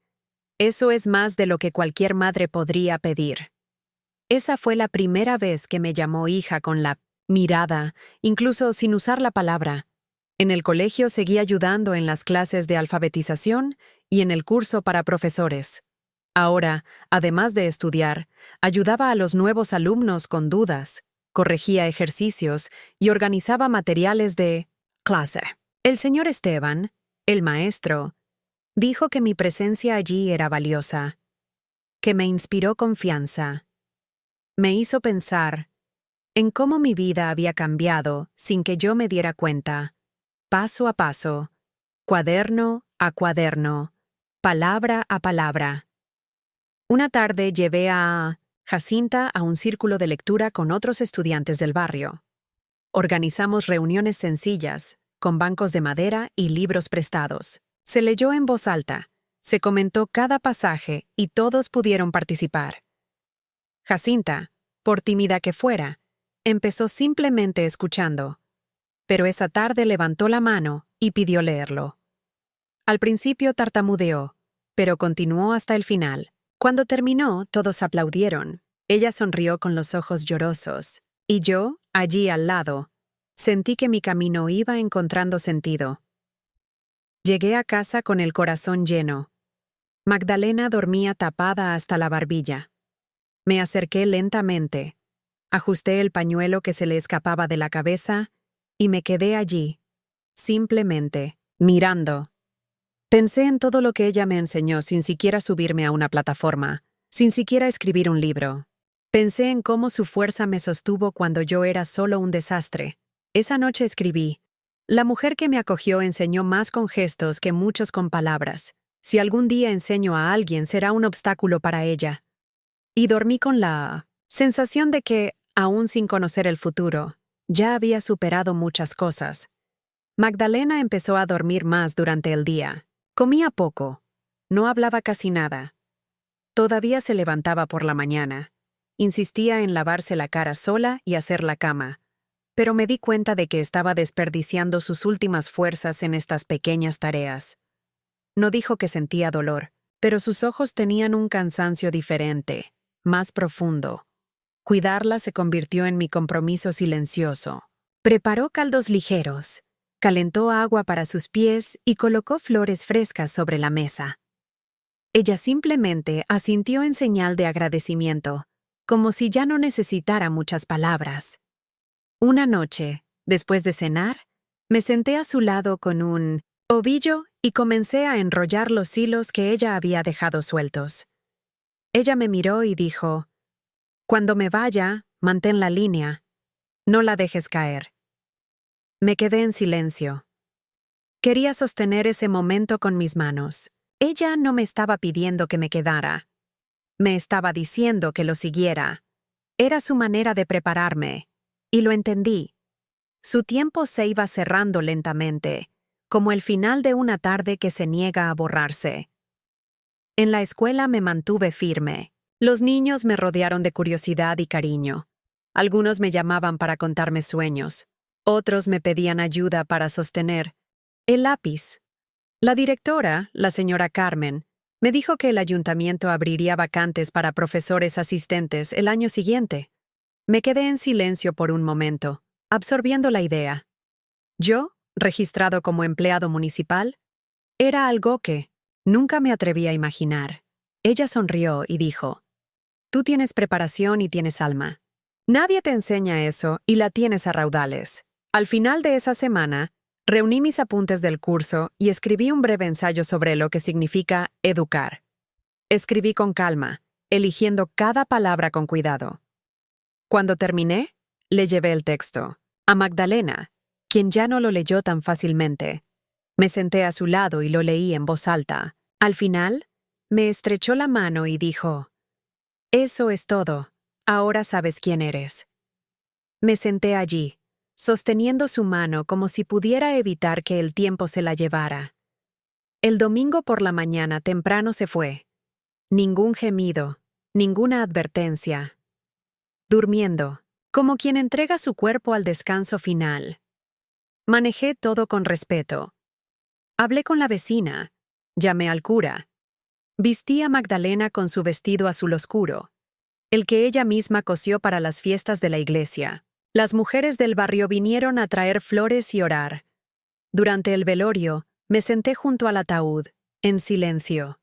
Eso es más de lo que cualquier madre podría pedir». Esa fue la primera vez que me llamó hija con la mirada, incluso sin usar la palabra. En el colegio seguí ayudando en las clases de alfabetización y en el curso para profesores. Ahora, además de estudiar, ayudaba a los nuevos alumnos con dudas, corregía ejercicios y organizaba materiales de clase. El señor Esteban, el maestro, dijo que mi presencia allí era valiosa, que me inspiró confianza. Me hizo pensar en cómo mi vida había cambiado sin que yo me diera cuenta, paso a paso, cuaderno a cuaderno, palabra a palabra. Una tarde llevé a Jacinta a un círculo de lectura con otros estudiantes del barrio. Organizamos reuniones sencillas, con bancos de madera y libros prestados. Se leyó en voz alta, se comentó cada pasaje y todos pudieron participar. Jacinta, por tímida que fuera, empezó simplemente escuchando, pero esa tarde levantó la mano y pidió leerlo. Al principio tartamudeó, pero continuó hasta el final. Cuando terminó, todos aplaudieron. Ella sonrió con los ojos llorosos, y yo, allí al lado, sentí que mi camino iba encontrando sentido. Llegué a casa con el corazón lleno. Magdalena dormía tapada hasta la barbilla. Me acerqué lentamente, ajusté el pañuelo que se le escapaba de la cabeza y me quedé allí, simplemente, mirando. Pensé en todo lo que ella me enseñó sin siquiera subirme a una plataforma, sin siquiera escribir un libro. Pensé en cómo su fuerza me sostuvo cuando yo era solo un desastre. Esa noche escribí: «La mujer que me acogió enseñó más con gestos que muchos con palabras. Si algún día enseño a alguien, será un obstáculo para ella». Y dormí con la sensación de que, aún sin conocer el futuro, ya había superado muchas cosas. Magdalena empezó a dormir más durante el día. Comía poco. No hablaba casi nada. Todavía se levantaba por la mañana. Insistía en lavarse la cara sola y hacer la cama. Pero me di cuenta de que estaba desperdiciando sus últimas fuerzas en estas pequeñas tareas. No dijo que sentía dolor, pero sus ojos tenían un cansancio diferente, más profundo. Cuidarla se convirtió en mi compromiso silencioso. Preparó caldos ligeros, calentó agua para sus pies y colocó flores frescas sobre la mesa. Ella simplemente asintió en señal de agradecimiento, como si ya no necesitara muchas palabras. Una noche, después de cenar, me senté a su lado con un ovillo y comencé a enrollar los hilos que ella había dejado sueltos. Ella me miró y dijo: «Cuando me vaya, mantén la línea. No la dejes caer». Me quedé en silencio. Quería sostener ese momento con mis manos. Ella no me estaba pidiendo que me quedara. Me estaba diciendo que lo siguiera. Era su manera de prepararme, y lo entendí. Su tiempo se iba cerrando lentamente, como el final de una tarde que se niega a borrarse. En la escuela me mantuve firme. Los niños me rodearon de curiosidad y cariño. Algunos me llamaban para contarme sueños. Otros me pedían ayuda para sostener el lápiz. La directora, la señora Carmen, me dijo que el ayuntamiento abriría vacantes para profesores asistentes el año siguiente. Me quedé en silencio por un momento, absorbiendo la idea. Yo, registrado como empleado municipal, era algo que nunca me atreví a imaginar. Ella sonrió y dijo: «Tú tienes preparación y tienes alma. Nadie te enseña eso y la tienes a raudales». Al final de esa semana, reuní mis apuntes del curso y escribí un breve ensayo sobre lo que significa educar. Escribí con calma, eligiendo cada palabra con cuidado. Cuando terminé, le llevé el texto a Magdalena, quien ya no lo leyó tan fácilmente. Me senté a su lado y lo leí en voz alta. Al final, me estrechó la mano y dijo: «Eso es todo. Ahora sabes quién eres». Me senté allí, sosteniendo su mano como si pudiera evitar que el tiempo se la llevara. El domingo por la mañana temprano se fue. Ningún gemido, ninguna advertencia. Durmiendo, como quien entrega su cuerpo al descanso final. Manejé todo con respeto. Hablé con la vecina, llamé al cura. Vistí a Magdalena con su vestido azul oscuro, el que ella misma cosió para las fiestas de la iglesia. Las mujeres del barrio vinieron a traer flores y orar. Durante el velorio, me senté junto al ataúd, en silencio.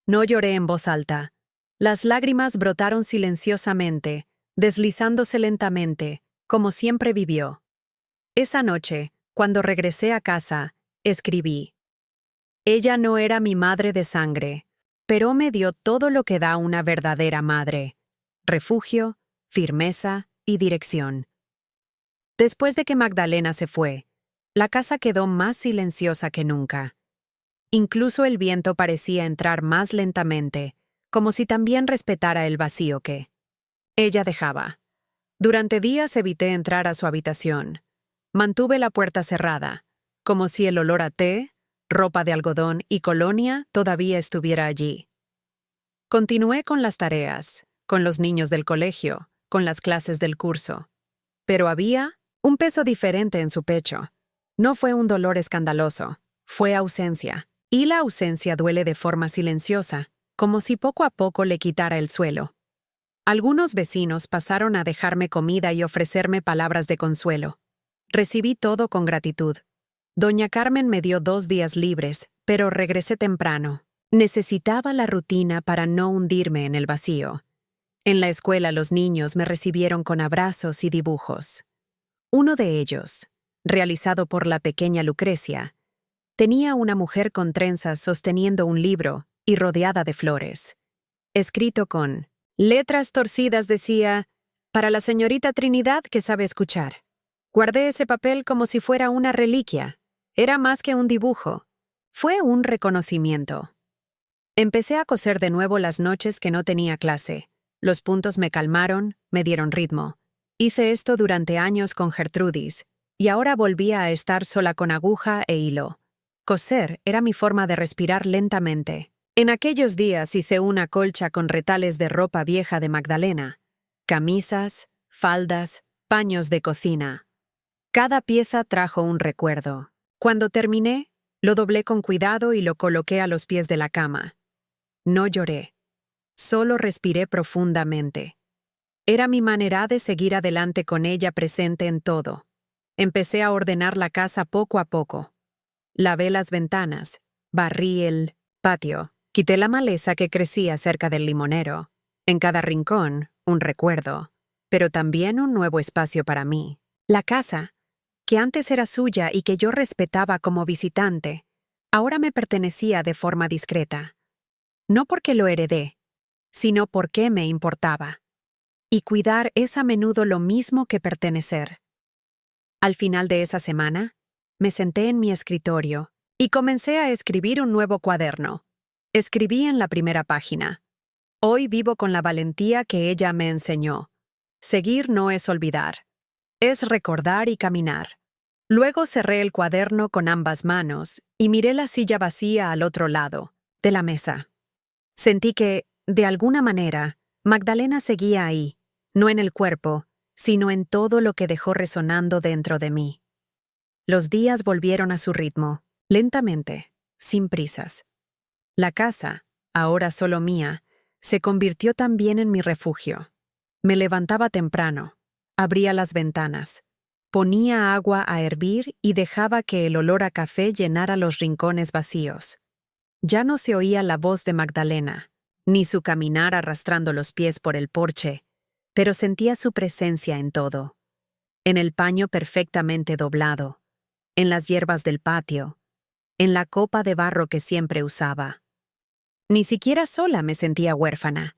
No lloré en voz alta. Las lágrimas brotaron silenciosamente, deslizándose lentamente, como siempre vivió. Esa noche, cuando regresé a casa, escribí: «Ella no era mi madre de sangre, pero me dio todo lo que da una verdadera madre: refugio, firmeza y dirección». Después de que Magdalena se fue, la casa quedó más silenciosa que nunca. Incluso el viento parecía entrar más lentamente, como si también respetara el vacío que ella dejaba. Durante días evité entrar a su habitación. Mantuve la puerta cerrada, como si el olor a té, ropa de algodón y colonia todavía estuviera allí. Continué con las tareas, con los niños del colegio, con las clases del curso. Pero había un peso diferente en su pecho. No fue un dolor escandaloso, fue ausencia. Y la ausencia duele de forma silenciosa, como si poco a poco le quitara el suelo. Algunos vecinos pasaron a dejarme comida y ofrecerme palabras de consuelo. Recibí todo con gratitud. Doña Carmen me dio 2 días libres, pero regresé temprano. Necesitaba la rutina para no hundirme en el vacío. En la escuela los niños me recibieron con abrazos y dibujos. Uno de ellos, realizado por la pequeña Lucrecia, tenía una mujer con trenzas sosteniendo un libro y rodeada de flores. Escrito con letras torcidas decía: «Para la señorita Trinidad que sabe escuchar». Guardé ese papel como si fuera una reliquia. Era más que un dibujo. Fue un reconocimiento. Empecé a coser de nuevo las noches que no tenía clase. Los puntos me calmaron, me dieron ritmo. Hice esto durante años con Gertrudis, y ahora volvía a estar sola con aguja e hilo. Coser era mi forma de respirar lentamente. En aquellos días hice una colcha con retales de ropa vieja de Magdalena, camisas, faldas, paños de cocina. Cada pieza trajo un recuerdo. Cuando terminé, lo doblé con cuidado y lo coloqué a los pies de la cama. No lloré. Solo respiré profundamente. Era mi manera de seguir adelante con ella presente en todo. Empecé a ordenar la casa poco a poco. Lavé las ventanas, barrí el patio, quité la maleza que crecía cerca del limonero. En cada rincón, un recuerdo, pero también un nuevo espacio para mí. La casa, que antes era suya y que yo respetaba como visitante, ahora me pertenecía de forma discreta. No porque lo heredé, sino porque me importaba. Y cuidar es a menudo lo mismo que pertenecer. Al final de esa semana, me senté en mi escritorio y comencé a escribir un nuevo cuaderno. Escribí en la primera página: «Hoy vivo con la valentía que ella me enseñó. Seguir no es olvidar. Es recordar y caminar». Luego cerré el cuaderno con ambas manos y miré la silla vacía al otro lado de la mesa. Sentí que, de alguna manera, Magdalena seguía ahí, no en el cuerpo, sino en todo lo que dejó resonando dentro de mí. Los días volvieron a su ritmo, lentamente, sin prisas. La casa, ahora solo mía, se convirtió también en mi refugio. Me levantaba temprano, abría las ventanas, ponía agua a hervir y dejaba que el olor a café llenara los rincones vacíos. Ya no se oía la voz de Magdalena, ni su caminar arrastrando los pies por el porche, pero sentía su presencia en todo. En el paño perfectamente doblado, en las hierbas del patio, en la copa de barro que siempre usaba. Ni siquiera sola me sentía huérfana.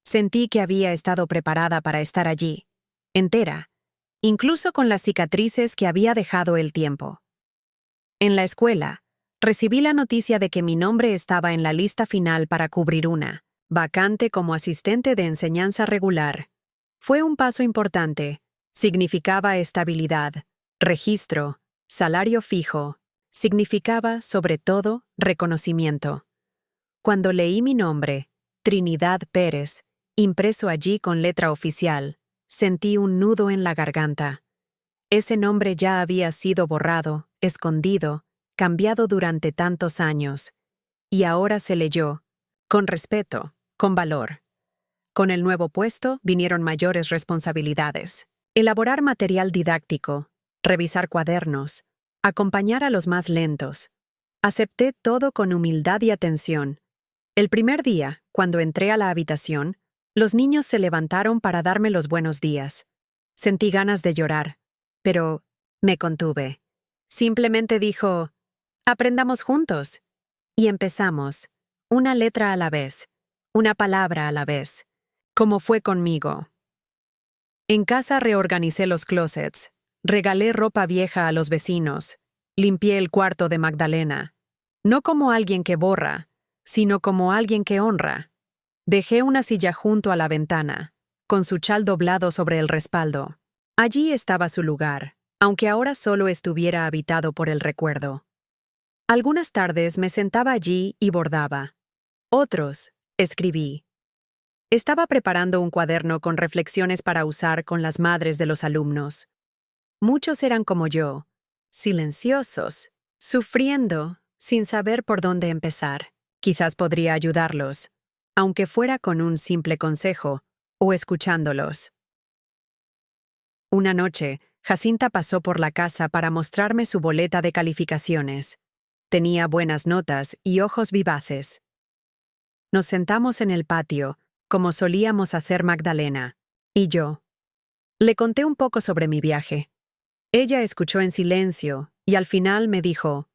Sentí que había estado preparada para estar allí, entera, incluso con las cicatrices que había dejado el tiempo. En la escuela, recibí la noticia de que mi nombre estaba en la lista final para cubrir una vacante como asistente de enseñanza regular. Fue un paso importante. Significaba estabilidad, registro, salario fijo. Significaba, sobre todo, reconocimiento. Cuando leí mi nombre, Trinidad Pérez, impreso allí con letra oficial, sentí un nudo en la garganta. Ese nombre ya había sido borrado, escondido, cambiado durante tantos años, y ahora se leyó, con respeto, con valor. Con el nuevo puesto vinieron mayores responsabilidades. Elaborar material didáctico, revisar cuadernos, acompañar a los más lentos. Acepté todo con humildad y atención. El primer día, cuando entré a la habitación, los niños se levantaron para darme los buenos días. Sentí ganas de llorar, pero me contuve. Simplemente dijo, «Aprendamos juntos». Y empezamos, una letra a la vez, una palabra a la vez, como fue conmigo. En casa reorganicé los closets, regalé ropa vieja a los vecinos, limpié el cuarto de Magdalena, no como alguien que borra, sino como alguien que honra. Dejé una silla junto a la ventana, con su chal doblado sobre el respaldo. Allí estaba su lugar, aunque ahora solo estuviera habitado por el recuerdo. Algunas tardes me sentaba allí y bordaba. Otros, escribí. Estaba preparando un cuaderno con reflexiones para usar con las madres de los alumnos. Muchos eran como yo, silenciosos, sufriendo, sin saber por dónde empezar. Quizás podría ayudarlos, aunque fuera con un simple consejo o escuchándolos. Una noche, Jacinta pasó por la casa para mostrarme su boleta de calificaciones. Tenía buenas notas y ojos vivaces. Nos sentamos en el patio, como solíamos hacer Magdalena y yo. Le conté un poco sobre mi viaje. Ella escuchó en silencio y al final me dijo,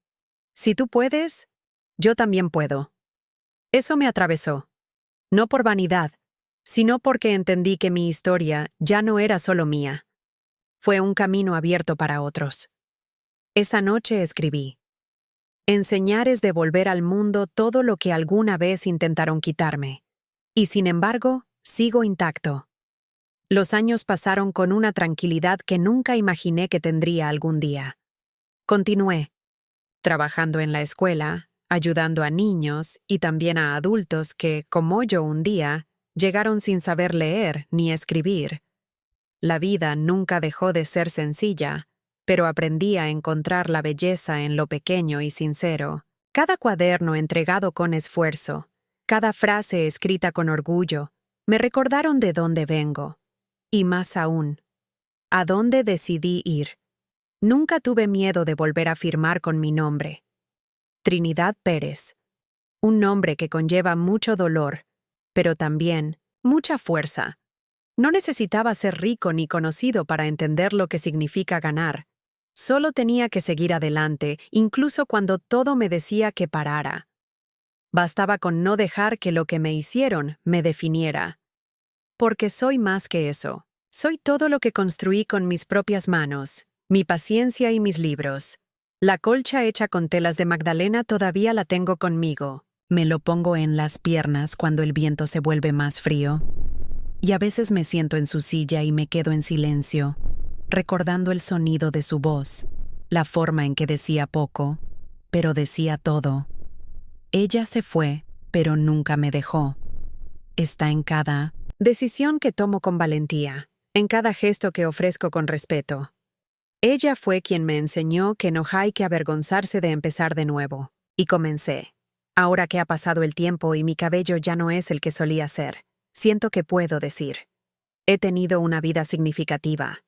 «Si tú puedes, yo también puedo». Eso me atravesó. No por vanidad, sino porque entendí que mi historia ya no era solo mía. Fue un camino abierto para otros. Esa noche escribí. Enseñar es devolver al mundo todo lo que alguna vez intentaron quitarme. Y sin embargo, sigo intacto. Los años pasaron con una tranquilidad que nunca imaginé que tendría algún día. Continué, trabajando en la escuela, ayudando a niños y también a adultos que, como yo un día, llegaron sin saber leer ni escribir. La vida nunca dejó de ser sencilla, pero aprendí a encontrar la belleza en lo pequeño y sincero. Cada cuaderno entregado con esfuerzo, cada frase escrita con orgullo, me recordaron de dónde vengo. Y más aún, a dónde decidí ir. Nunca tuve miedo de volver a firmar con mi nombre. Trinidad Pérez. Un nombre que conlleva mucho dolor, pero también mucha fuerza. No necesitaba ser rico ni conocido para entender lo que significa ganar. Solo tenía que seguir adelante, incluso cuando todo me decía que parara. Bastaba con no dejar que lo que me hicieron me definiera. Porque soy más que eso. Soy todo lo que construí con mis propias manos, mi paciencia y mis libros. La colcha hecha con telas de Magdalena todavía la tengo conmigo. Me lo pongo en las piernas cuando el viento se vuelve más frío. Y a veces me siento en su silla y me quedo en silencio, recordando el sonido de su voz, la forma en que decía poco, pero decía todo. Ella se fue, pero nunca me dejó. Está en cada decisión que tomo con valentía, en cada gesto que ofrezco con respeto. Ella fue quien me enseñó que no hay que avergonzarse de empezar de nuevo. Y comencé. Ahora que ha pasado el tiempo y mi cabello ya no es el que solía ser, siento que puedo decir. He tenido una vida significativa.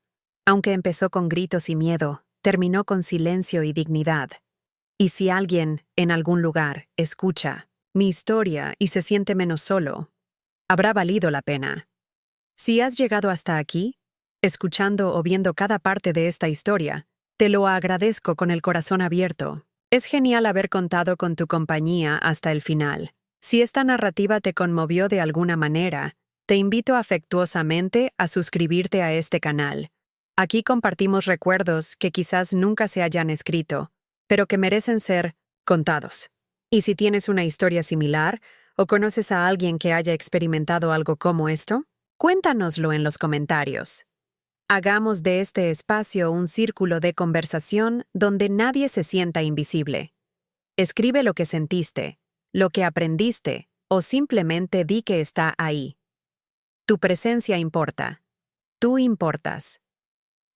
Aunque empezó con gritos y miedo, terminó con silencio y dignidad. Y si alguien, en algún lugar, escucha mi historia y se siente menos solo, habrá valido la pena. Si has llegado hasta aquí, escuchando o viendo cada parte de esta historia, te lo agradezco con el corazón abierto. Es genial haber contado con tu compañía hasta el final. Si esta narrativa te conmovió de alguna manera, te invito afectuosamente a suscribirte a este canal. Aquí compartimos recuerdos que quizás nunca se hayan escrito, pero que merecen ser contados. Y si tienes una historia similar, o conoces a alguien que haya experimentado algo como esto, cuéntanoslo en los comentarios. Hagamos de este espacio un círculo de conversación donde nadie se sienta invisible. Escribe lo que sentiste, lo que aprendiste, o simplemente di que está ahí. Tu presencia importa. Tú importas.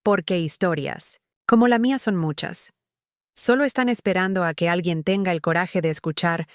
Porque historias, como la mía, son muchas. Solo están esperando a que alguien tenga el coraje de escuchar